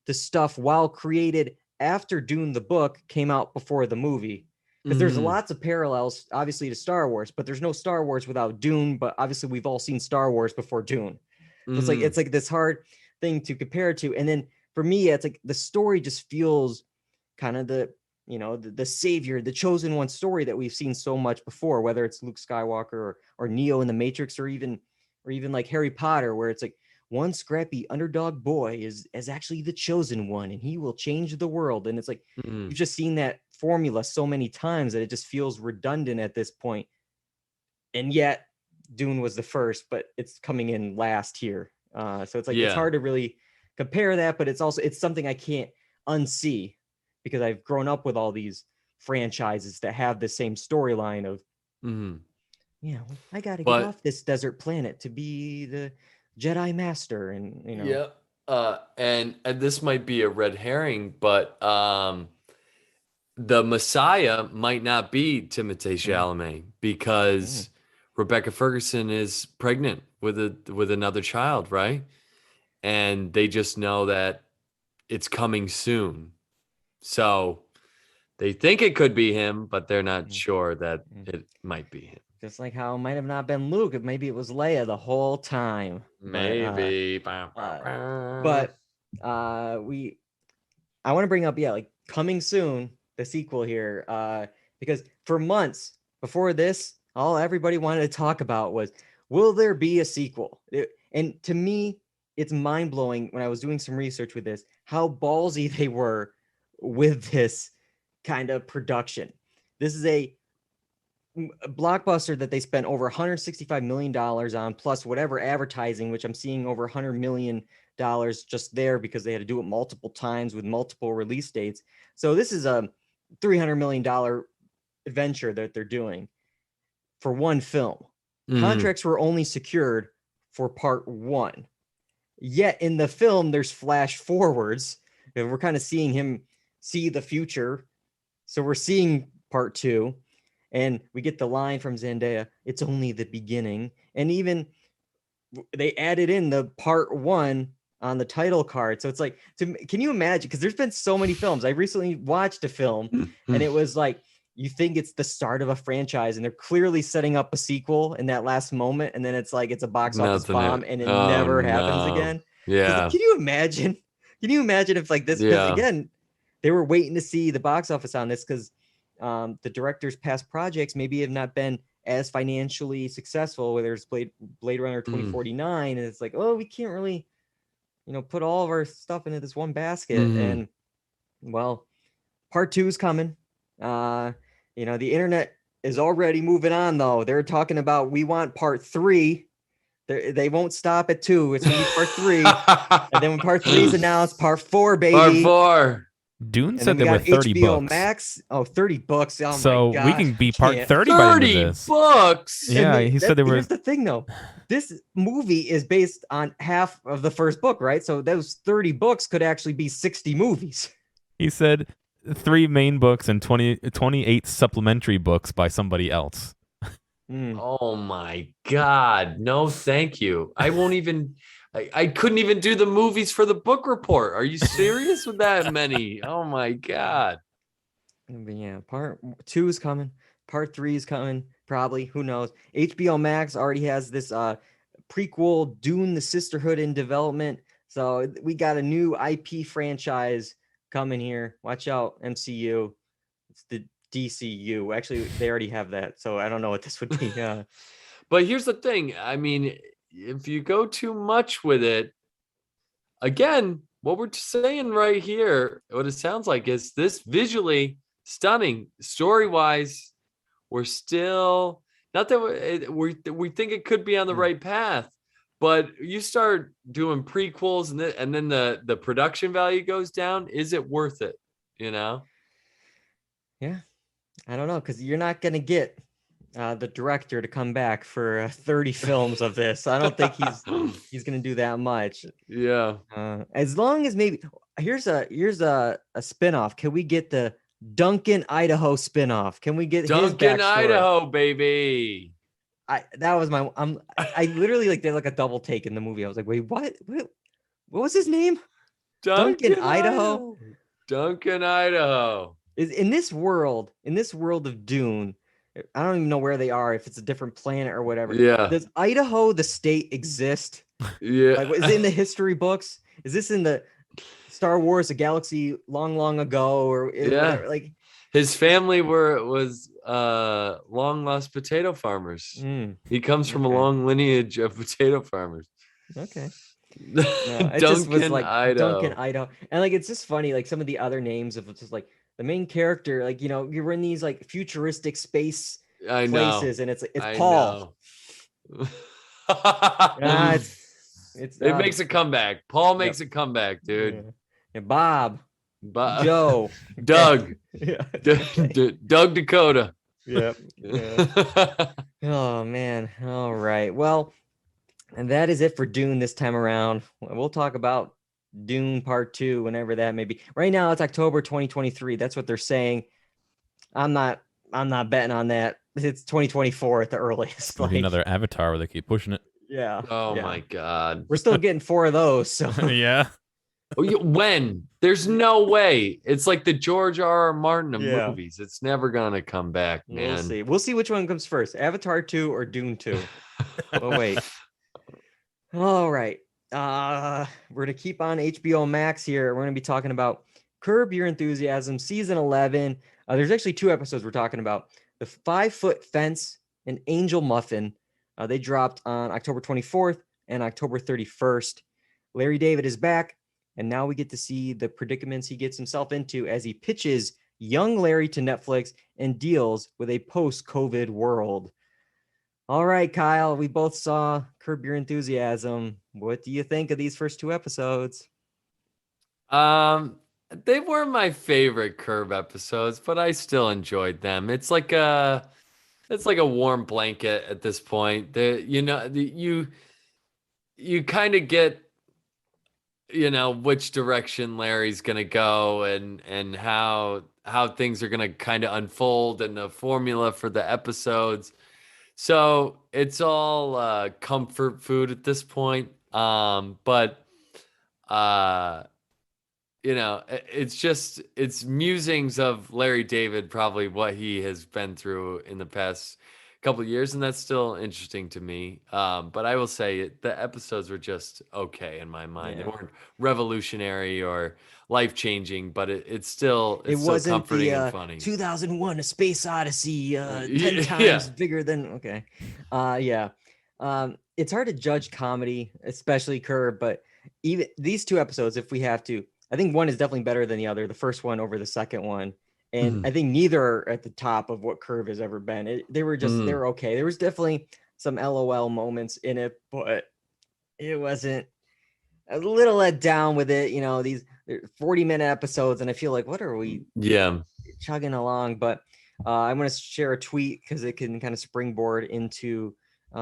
to stuff while created after Dune the book came out before the movie. Because there's lots of parallels, obviously, to Star Wars, but there's no Star Wars without Dune. But obviously, we've all seen Star Wars before Dune. So it's like this hard thing to compare to. And then for me, it's like the story just feels kind of the savior, the chosen one story that we've seen so much before, whether it's Luke Skywalker or Neo in the Matrix, or even like Harry Potter, where it's like one scrappy underdog boy is actually the chosen one, and he will change the world. And it's like you've just seen that formula so many times that it just feels redundant at this point. And yet Dune was the first, but it's coming in last here. So it's like it's hard to really compare that, but it's something I can't unsee because I've grown up with all these franchises that have the same storyline of I gotta get off this desert planet to be the Jedi Master, and and this might be a red herring, but the Messiah might not be Timothée Chalamet because Rebecca Ferguson is pregnant with another child, right? And they just know that it's coming soon, so they think it could be him, but they're not sure that it might be him. Just like how it might have not been Luke, maybe it was Leia the whole time. Maybe. But I want to bring up, like coming soon, the sequel here, because for months before this, all everybody wanted to talk about was, will there be a sequel? And to me, it's mind blowing when I was doing some research with this, how ballsy they were with this kind of production. This is a blockbuster that they spent over $165 million on, plus whatever advertising, which I'm seeing over $100 million just there because they had to do it multiple times with multiple release dates. So this is a $300 million adventure that they're doing for one film. Contracts were only secured for part one. Yet in the film, there's flash forwards, and we're kind of seeing him see the future. So we're seeing part two. And we get the line from Zendaya, it's only the beginning. And even they added in the part one on the title card. So it's like, can you imagine? Because there's been so many films. I recently watched a film and it was like, you think it's the start of a franchise and they're clearly setting up a sequel in that last moment. And then it's like, it's a box office bomb and it never happens again. Yeah. Can you imagine? Can you imagine if like this, because again, they were waiting to see the box office on this because the director's past projects maybe have not been as financially successful, whether it's Blade Runner 2049. And it's like, oh, we can't really, put all of our stuff into this one basket. And well, part two is coming. The internet is already moving on though. They're talking about, we want part three. They won't stop at two. It's gonna be part three. And then when part three is announced, part four, baby. Part four. Dune said they were 30 HBO books. Max. Oh, 30 books. Oh so my gosh. We can be part 30 by the end of this. 30 books. Yeah, he said they were. Here's the thing though. This movie is based on half of the first book, right? So those 30 books could actually be 60 movies. He said 3 main books and 28 supplementary books by somebody else. Oh my God. No, thank you. I won't even, I couldn't even do the movies for the book report. Are you serious with that many? Oh my God. Yeah, part two is coming. Part three is coming. Probably. Who knows? HBO Max already has this prequel, Dune, the Sisterhood, in development. So we got a new IP franchise coming here. Watch out, MCU. It's the DCU. Actually, they already have that. So I don't know what this would be. But here's the thing. I mean, if you go too much with it, again, what we're saying right here, what it sounds like is this visually stunning, story-wise, we're still not that we think it could be on the right path, but you start doing prequels and then the production value goes down. Is it worth it? You know? Yeah, I don't know, because you're not gonna get the director to come back for 30 films of this. I don't think he's gonna do that much. Yeah. As long as maybe here's a spinoff. Can we get the Duncan, Idaho spinoff? Can we get his Duncan, backstory? Idaho, baby. That was my I literally like did like a double take in the movie. I was like, wait, what was his name? Duncan, Idaho. Duncan, Idaho. Is in this world of Dune. I don't even know where they are, if it's a different planet or whatever. Yeah. Does Idaho, the state, exist? Yeah. Like, is it in the history books? Is this in the Star Wars, a galaxy long, long ago? Or whatever? Like, his family was long lost potato farmers. He comes from a long lineage of potato farmers. Okay. No, it just was like Idaho. Duncan, Idaho. And like, it's just funny, like some of the other names of just like the main character, like, you know, you're in these like futuristic space places, and it's Paul. It makes a comeback. Paul makes a comeback, dude. Yeah. Bob, Joe, Doug, yeah. Doug Dakota. Yep. Yeah. Oh man. All right. Well, and that is it for Dune this time around. We'll talk about Dune Part 2 whenever that may be. Right now it's October 2023. That's what they're saying. I'm not betting on that. It's 2024 at the earliest. Maybe another Avatar where they keep pushing it. Yeah. Oh my God. We're still getting 4 of those. So yeah. When? There's no way. It's like the George R.R. Martin of movies. It's never gonna come back, man. We'll see which one comes first, Avatar 2 or Dune 2. Oh wait. All right. We're gonna keep on HBO Max here. We're gonna be talking about Curb Your Enthusiasm season 11. There's actually 2 episodes we're talking about: The 5-Foot Fence and Angel Muffin. They dropped on October 24th and October 31st. Larry David is back, and now we get to see the predicaments he gets himself into as he pitches young Larry to Netflix and deals with a post-COVID world. All right, Kyle, we both saw Curb Your Enthusiasm. What do you think of these first 2 episodes? They weren't my favorite Curb episodes, but I still enjoyed them. It's like a warm blanket at this point. You kind of get, which direction Larry's gonna go and how things are gonna kind of unfold and the formula for the episodes. So it's all comfort food at this point. But it's musings of Larry David, probably what he has been through in the past couple of years, and that's still interesting to me. But I will say the episodes were just okay in my mind. They weren't revolutionary or life-changing, but it's still wasn't comforting the, and funny. 2001: A Space Odyssey 10 times bigger than it's hard to judge comedy, especially Curb, but even these 2 episodes, if we have to, I think one is definitely better than the other, the first one over the second one. And I think neither are at the top of what Curb has ever been. They were okay. There was definitely some LOL moments in it, but it wasn't. A little let down with it. These 40-minute episodes, and I feel like, what are we chugging along? But I'm going to share a tweet because it can kind of springboard into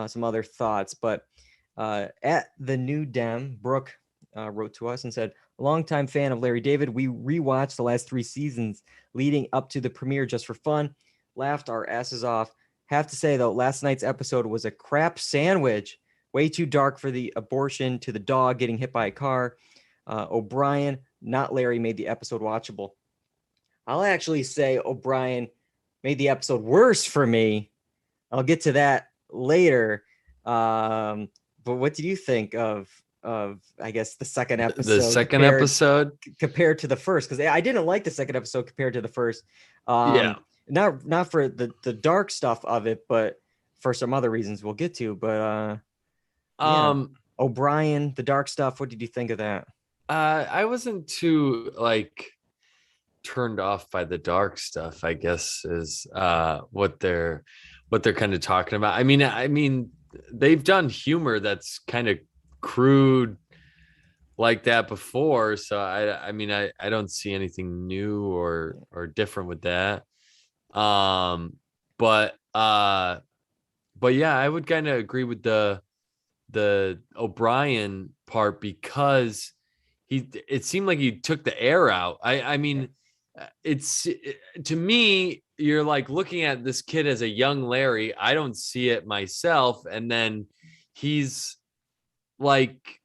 some other thoughts. But at the New Dem, Brooke wrote to us and said, longtime fan of Larry David. We rewatched the last 3 seasons leading up to the premiere just for fun. Laughed our asses off. Have to say, though, last night's episode was a crap sandwich. Way too dark for the abortion to the dog getting hit by a car. O'Brien, not Larry, made the episode watchable. I'll actually say O'Brien made the episode worse for me. I'll get to that later. But what did you think of I guess the second episode? The second episode compared to the first, because I didn't like the second episode compared to the first. Not for the dark stuff of it, but for some other reasons we'll get to. But O'Brien, the dark stuff. What did you think of that? I wasn't too turned off by the dark stuff, I guess, is what they're kind of talking about. I mean, they've done humor that's kind of crude like that before, so I don't see anything new or different with that. But yeah, I would kind of agree with the O'Brien part, because it seemed like he took the air out. I mean, it's to me, you're like looking at this kid as a young Larry. I don't see it myself, and then he's like,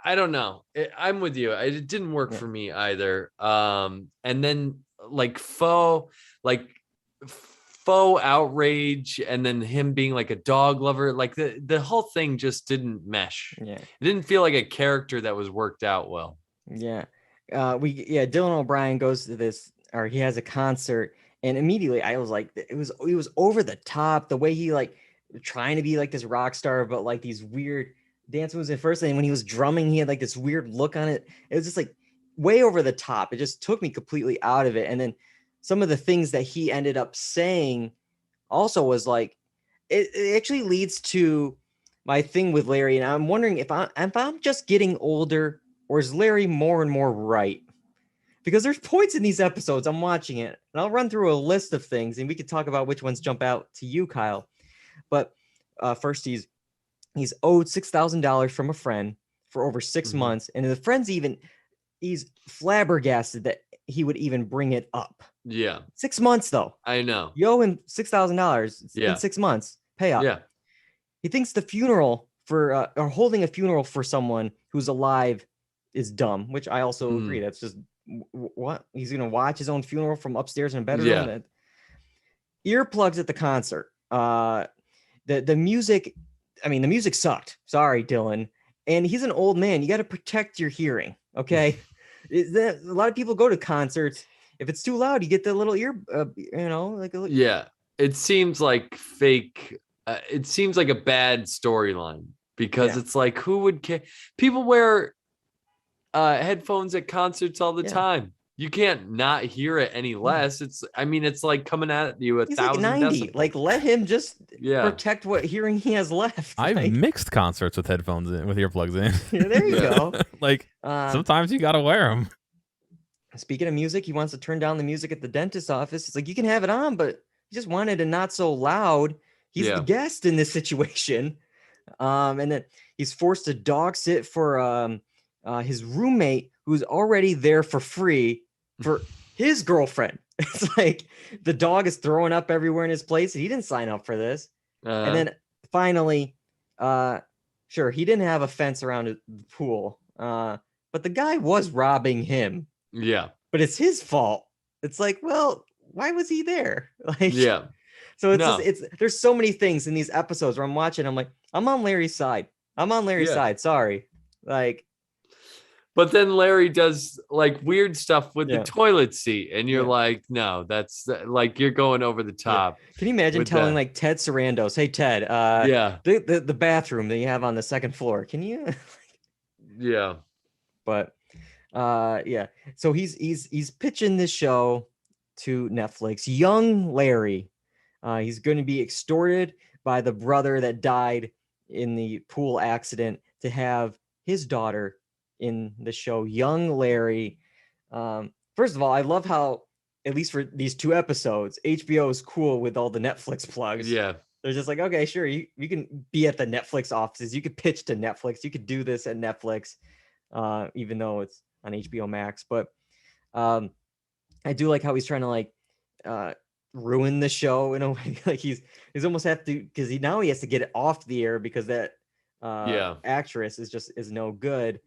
I don't know. I'm with you. It didn't work for me either. And then like faux outrage, and then him being like a dog lover, like the whole thing just didn't mesh. Yeah. It didn't feel like a character that was worked out well. Yeah. Dylan O'Brien goes to this, or he has a concert, and immediately I was like, it was over the top, the way he like trying to be like this rock star, but like these weird dance moves at first, and when he was drumming, he had like this weird look on it. It was just like way over the top. It just took me completely out of it. And then some of the things that he ended up saying also was like, it actually leads to my thing with Larry. And I'm wondering if I'm just getting older, or is Larry more and more right? Because there's points in these episodes, I'm watching it, and I'll run through a list of things, and we could talk about which ones jump out to you, Kyle. But first, he's owed $6,000 from a friend for over 6 months, and the friend's he's flabbergasted that he would even bring it up. Yeah. 6 months though. I know. You owe him $6,000 Yeah. in 6 months. Pay up. Yeah. He thinks the funeral for or holding a funeral for someone who's alive is dumb, which I also agree. That's just what he's gonna watch his own funeral from upstairs in a bedroom. Yeah. Earplugs at the concert. The music. I mean, the music sucked. Sorry, Dylan. And he's an old man. You got to protect your hearing. Okay. A lot of people go to concerts. If it's too loud, you get the little ear. Yeah. It seems like fake. It seems like a bad storyline, because it's like, who would care? People wear headphones at concerts all the time. You can't not hear it any less. It's like coming at you He's 1,000 like 90. decibels. Like, let him just protect what hearing he has left. I've mixed concerts with headphones in, with earplugs in. Yeah, there you go. Like, sometimes you gotta wear them. Speaking of music, he wants to turn down the music at the dentist's office. It's like, you can have it on, but he just wanted it not so loud. He's the guest in this situation. And then he's forced to dog sit for his roommate, who's already there for free for his girlfriend. It's like the dog is throwing up everywhere in his place, and he didn't sign up for this. And then finally, sure, he didn't have a fence around the pool, but the guy was robbing him. Yeah. But it's his fault. It's like, well, why was he there? Like, yeah. So there's so many things in these episodes where I'm watching, I'm like, I'm on Larry's side. I'm on Larry's side. Sorry. Like, but then Larry does like weird stuff with the toilet seat, and you're like, no, that's like, you're going over the top. Yeah. Can you imagine telling like Ted Sarandos, hey Ted, the bathroom that you have on the second floor, can you? Yeah. But so he's pitching this show to Netflix. Young Larry. He's going to be extorted by the brother that died in the pool accident to have his daughter in the show. Young Larry. First of all, I love how, at least for these 2 episodes, HBO is cool with all the Netflix plugs. Yeah. They're just like, okay, sure, you can be at the Netflix offices. You could pitch to Netflix. You could do this at Netflix, even though it's on HBO Max. But I do like how he's trying to like ruin the show in a way. Like he's almost have to, because he has to get it off the air because that actress is no good.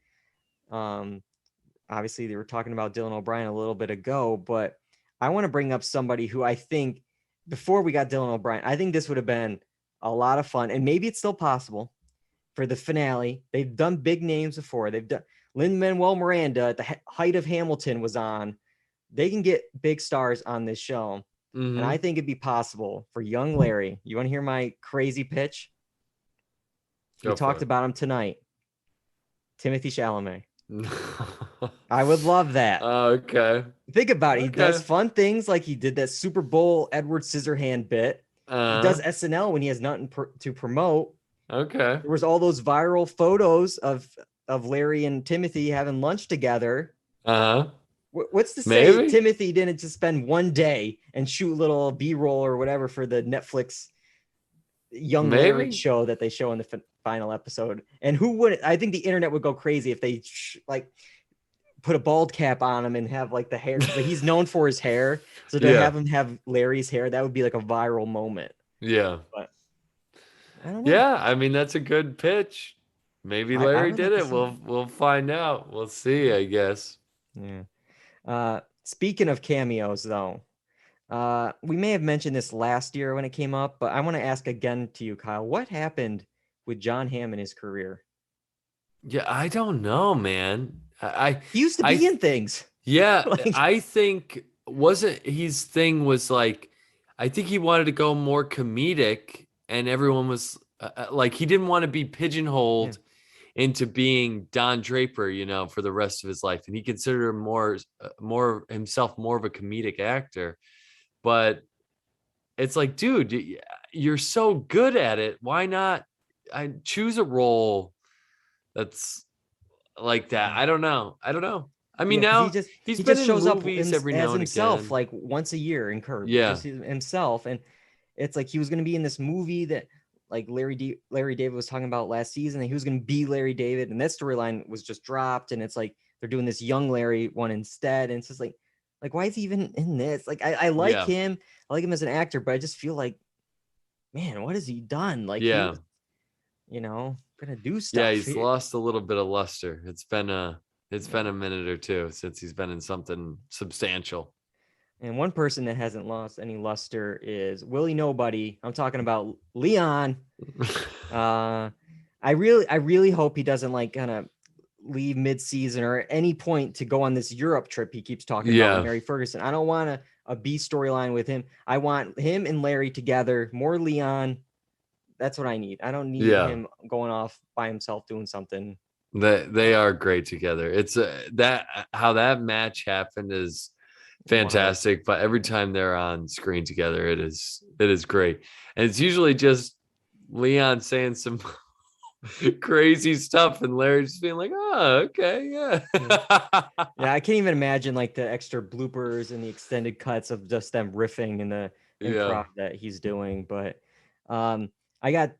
Obviously they were talking about Dylan O'Brien a little bit ago, but I want to bring up somebody who I think, before we got Dylan O'Brien, I think this would have been a lot of fun, and maybe it's still possible for the finale. They've done big names before. They've done Lin-Manuel Miranda at the height of Hamilton was on. They can get big stars on this show. Mm-hmm. And I think it'd be possible for young Larry. You want to hear my crazy pitch? We talked about him tonight. Timothy Chalamet. I would love that. Okay. Think about it. He does Okay. fun things like he did that Super Bowl Edward Scissorhand bit. He does SNL when he has nothing to promote. Okay. There was all those viral photos of Larry and Timothy having lunch together. Uh-huh. What's to say Maybe. Timothy didn't just spend one day and shoot little B-roll or whatever for the Netflix Young Larry Maybe. show that they show in the final episode? And who would? I think the internet would go crazy if they like put a bald cap on him and have like the hair. Like he's known for his hair, so to Yeah. have him have Larry's hair, that would be like a viral moment. Yeah. But I don't know. Yeah, I mean that's a good pitch. Maybe I Larry would did like to it. see We'll find out. We'll see, I guess. Yeah. Speaking of cameos, though, we may have mentioned this last year when it came up, but I want to ask again to you, Kyle. What happened with John Hamm in his career? Yeah, I don't know, man. He used to I be in things. Yeah, Like- I think wasn't his thing was like I think he wanted to go more comedic and everyone was like he didn't want to be pigeonholed into being Don Draper, you know, for the rest of his life, and he considered more himself more of a comedic actor. But it's like, dude, you're so good at it. Why not I choose a role that's like that? I don't know. I mean, 'cause now he he's been just in shows up movies every as now and himself again. like once a year in Curb. Yeah. Just himself, and it's like he was going to be in this movie that like Larry David was talking about last season, and he was going to be Larry David, and that storyline was just dropped, and it's like they're doing this young Larry one instead, and it's just like why is he even in this? Like I like Yeah. him, I like him as an actor, but I just feel like, man, what has he done? Like he Yeah. was, gonna do stuff. Yeah, he's lost a little bit of luster. It's been a minute or two since he's been in something substantial. And one person that hasn't lost any luster is Willie Nobody. I'm talking about Leon. I really hope he doesn't like kind of leave mid-season or at any point to go on this Europe trip he keeps talking about with Mary Ferguson. I don't want a B storyline with him. I want him and Larry together, more Leon. That's what I need. I don't need him going off by himself doing something. They are great together. It's that how that match happened is fantastic, but every time they're on screen together, it is great. And it's usually just Leon saying some crazy stuff and Larry just being like, oh, okay, yeah. Yeah, I can't even imagine like the extra bloopers and the extended cuts of just them riffing and the improv that he's doing. But I got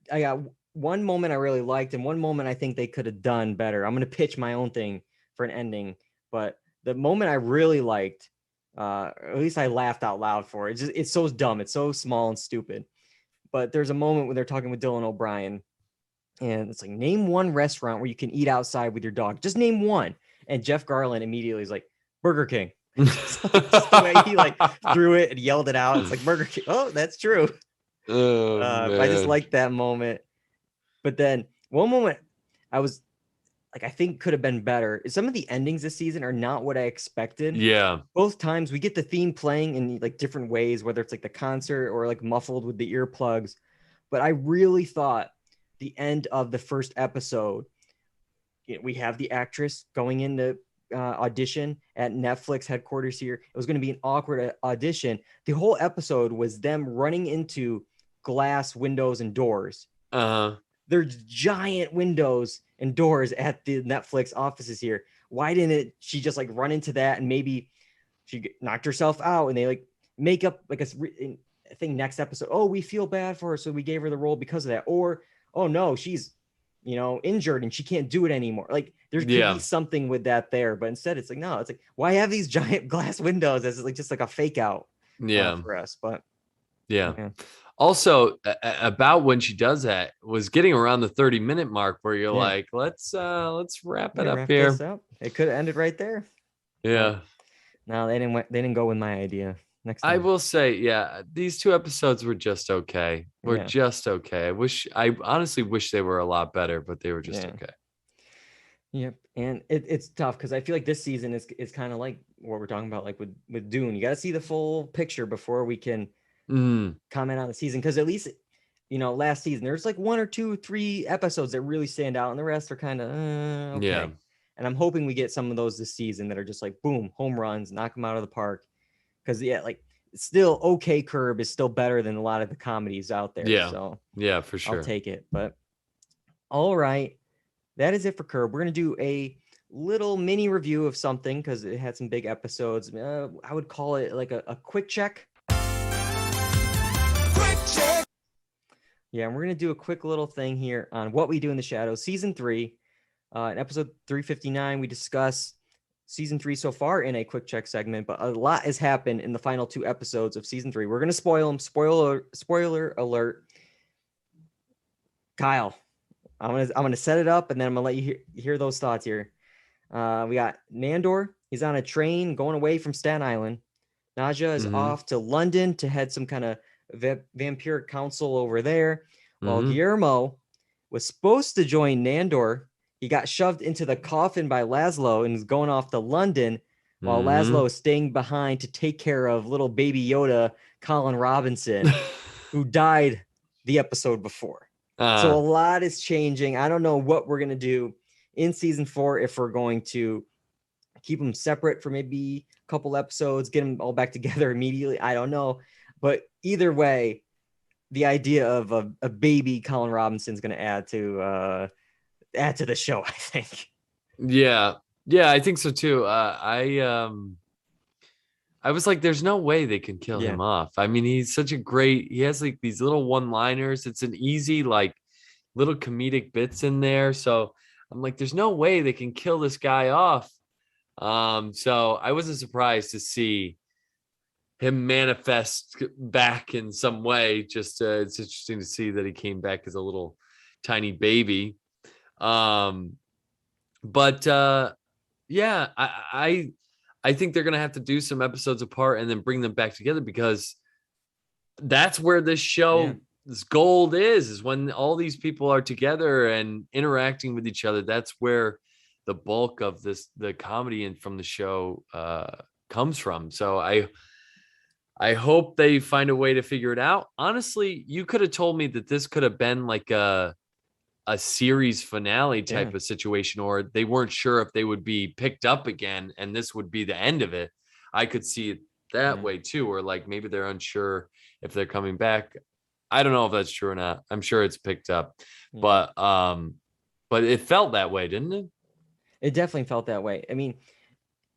one moment I really liked and one moment I think they could have done better. I'm gonna pitch my own thing for an ending, but the moment I really liked, at least I laughed out loud for it. It's so dumb, it's so small and stupid. But there's a moment when they're talking with Dylan O'Brien, and it's like, name one restaurant where you can eat outside with your dog. Just name one. And Jeff Garland immediately is like, Burger King. just the way he like threw it and yelled it out. It's like Burger King. Oh, that's true. I just like that moment. But then one moment I was like, I think could have been better. Some of the endings this season are not what I expected. Yeah. Both times we get the theme playing in like different ways, whether it's like the concert or like muffled with the earplugs. But I really thought the end of the first episode, we have the actress going into audition at Netflix headquarters here. It was going to be an awkward audition. The whole episode was them running into glass windows and doors. There's giant windows and doors at the Netflix offices here. Why didn't she just like run into that and maybe she knocked herself out and they like make up like I think next episode, oh, we feel bad for her, so we gave her the role because of that. Or, oh no, she's, injured and she can't do it anymore. Like there could be something with that there, but instead it's like, no, it's like, why have these giant glass windows as like just like a fake out for us? But also about when she does that was getting around the 30-minute mark where you're like, let's wrap it up here. It could have ended right there. No, they didn't go with my idea. Next time. I will say, these two episodes were just okay. Just okay. I honestly wish they were a lot better, but they were just okay. Yep. And it's tough because I feel like this season is kind of like what we're talking about, like with Dune. You got to see the full picture before we can comment on the season. Because at least, last season, there's like 1 or 2, 3 episodes that really stand out, and the rest are kind of okay. And I'm hoping we get some of those this season that are just like, boom, home runs, knock them out of the park. Because, yeah, like, still okay Curb is still better than a lot of the comedies out there. Yeah. So Yeah, for sure. I'll take it. But all right. That is it for Curb. We're going to do a little mini review of something because it had some big episodes. I would call it like a quick check. Quick check. Yeah, and we're going to do a quick little thing here on What We Do in the Shadows, Season 3. In episode 359, we discuss Season 3 so far in a quick check segment, but a lot has happened in the final 2 episodes of Season 3. We're going to spoil them. Spoiler alert. Kyle, I'm gonna set it up, and then I'm going to let you hear those thoughts here. We got Nandor. He's on a train going away from Staten Island. Naja is off to London to head some kind of vampiric council over there. While Guillermo was supposed to join Nandor, he got shoved into the coffin by Laszlo and is going off to London, while Laszlo is staying behind to take care of little baby Yoda, Colin Robinson, who died the episode before. So a lot is changing. I don't know what we're going to do in season 4, if we're going to keep them separate for maybe a couple episodes, get them all back together immediately. I don't know. But either way, the idea of a baby Colin Robinson is going to add to the show, I think. Yeah, I think so too. I was like, there's no way they can kill him off. I mean, he has like these little one-liners. It's an easy, like, little comedic bits in there. So I'm like, there's no way they can kill this guy off. So I wasn't surprised to see him manifest back in some way. Just it's interesting to see that he came back as a little tiny baby. But yeah, I think they're gonna have to do some episodes apart and then bring them back together, because that's where this show this gold is when all these people are together and interacting with each other. That's where the bulk of the comedy and from the show comes from. So I hope they find a way to figure it out. Honestly, you could have told me that this could have been like a series finale type of situation, or they weren't sure if they would be picked up again and this would be the end of it. I could see it that way too, or like maybe they're unsure if they're coming back. I don't know if that's true or not. I'm sure it's picked up, but it felt that way, didn't it? It definitely felt that way. I mean,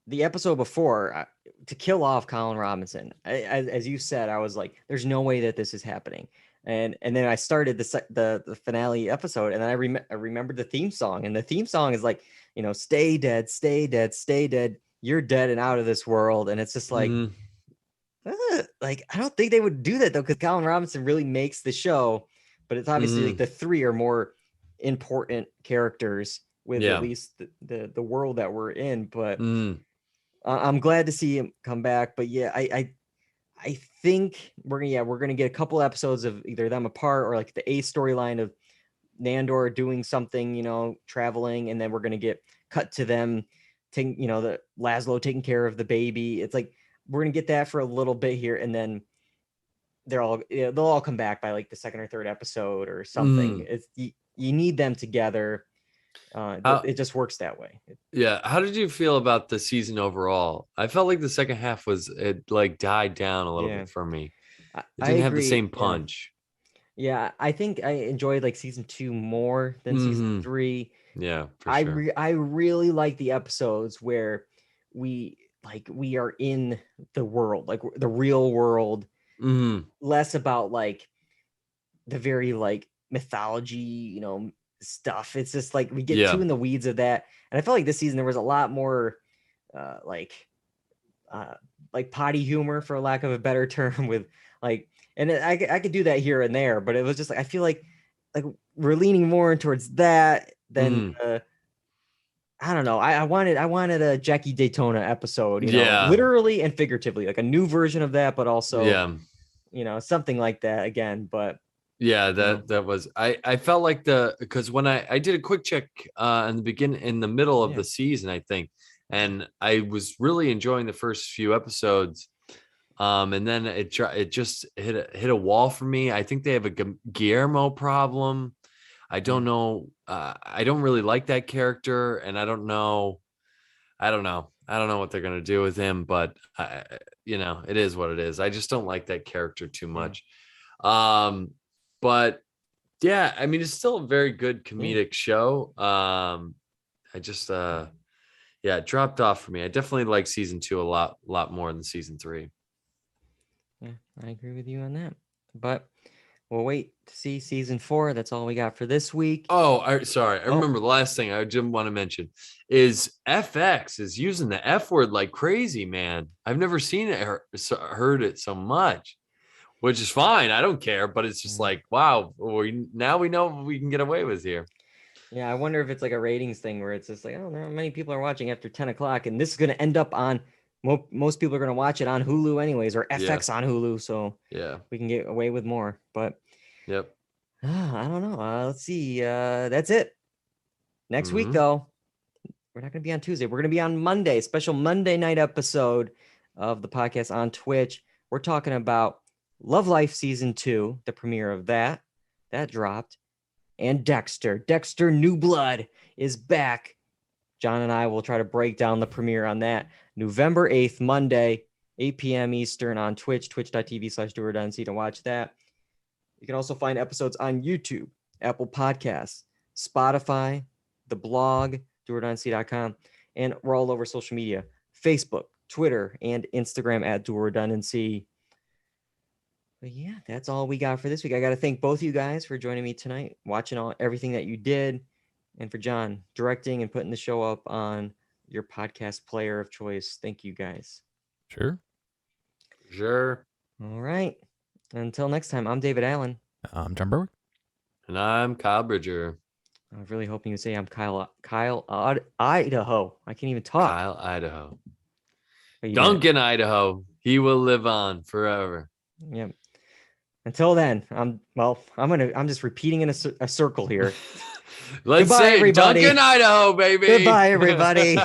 the episode before, to kill off Colin Robinson, as you said, I was like, there's no way that this is happening. And then I started the finale episode, and then I remembered the theme song, and the theme song is like, stay dead, stay dead, stay dead. You're dead and out of this world. And it's just like, like, I don't think they would do that though, because Colin Robinson really makes the show, but it's obviously like the 3 are more important characters with at least the world that we're in. But I'm glad to see him come back. But yeah, I think we're gonna get a couple episodes of either them apart or like the A storyline of Nandor doing something, traveling, and then we're gonna get cut to them taking, the Laszlo taking care of the baby. It's like we're gonna get that for a little bit here, and then they'll all come back by like the 2nd or 3rd episode or something. It's you need them together. It just works that way. Yeah. How did you feel about the season overall? I felt like the second half it like died down a little bit for me. It didn't have the same punch. Yeah, I think I enjoyed like season 2 more than season 3. Yeah, for sure. I really like the episodes where we are in the world, like the real world, less about like the very like mythology, stuff. It's just like we get too in the weeds of that. And I felt like this season there was a lot more like potty humor, for lack of a better term, with like, and I could do that here and there, but it was just like I feel like we're leaning more towards that than I don't know. I wanted a Jackie Daytona episode, literally and figuratively, like a new version of that, but also something like that again. But yeah, that was I felt like because when I did a quick check in the middle of the season, I think, and I was really enjoying the first few episodes, and then it just hit a wall for me. I think they have a Guillermo problem. I don't know. I don't really like that character, and I don't know what they're gonna do with him, but it is what it is. I just don't like that character too much. But yeah, I mean, it's still a very good comedic show. I just it dropped off for me. I definitely like season 2 a lot more than season 3. Yeah, I agree with you on that. But we'll wait to see season 4. That's all we got for this week. Sorry. I remember the last thing I didn't want to mention is FX is using the F word like crazy, man. I've never seen it or heard it so much, which is fine. I don't care, but it's just like, wow, now we know what we can get away with here. Yeah, I wonder if it's like a ratings thing where it's just like, oh, not many people are watching after 10 o'clock, and this is going to end up on, most people are going to watch it on Hulu anyways, or FX on Hulu, so we can get away with more. But I don't know. Let's see. That's it. Next week, though, we're not going to be on Tuesday. We're going to be on Monday, special Monday night episode of the podcast on Twitch. We're talking about Love Life Season 2, the premiere of that dropped. And Dexter New Blood is back. John and I will try to break down the premiere on that November 8th, Monday, 8 p.m. Eastern on Twitch, twitch.tv/Dual Redundancy to watch that. You can also find episodes on YouTube, Apple Podcasts, Spotify, the blog, dualredundancy.com, and we're all over social media, Facebook, Twitter, and Instagram at Dual Redundancy. But yeah, that's all we got for this week. I got to thank both you guys for joining me tonight, watching everything that you did, and for John directing and putting the show up on your podcast player of choice. Thank you guys. Sure. All right. Until next time, I'm David Allen. I'm John Berwick. And I'm Kyle Bridger. I was really hoping you would say I'm Kyle Idaho. I can't even talk. Kyle Idaho. Duncan Idaho. He will live on forever. Yep. Until then, I'm just repeating in a circle here. Let's Goodbye, say everybody. Duncan, Idaho, baby. Goodbye, everybody.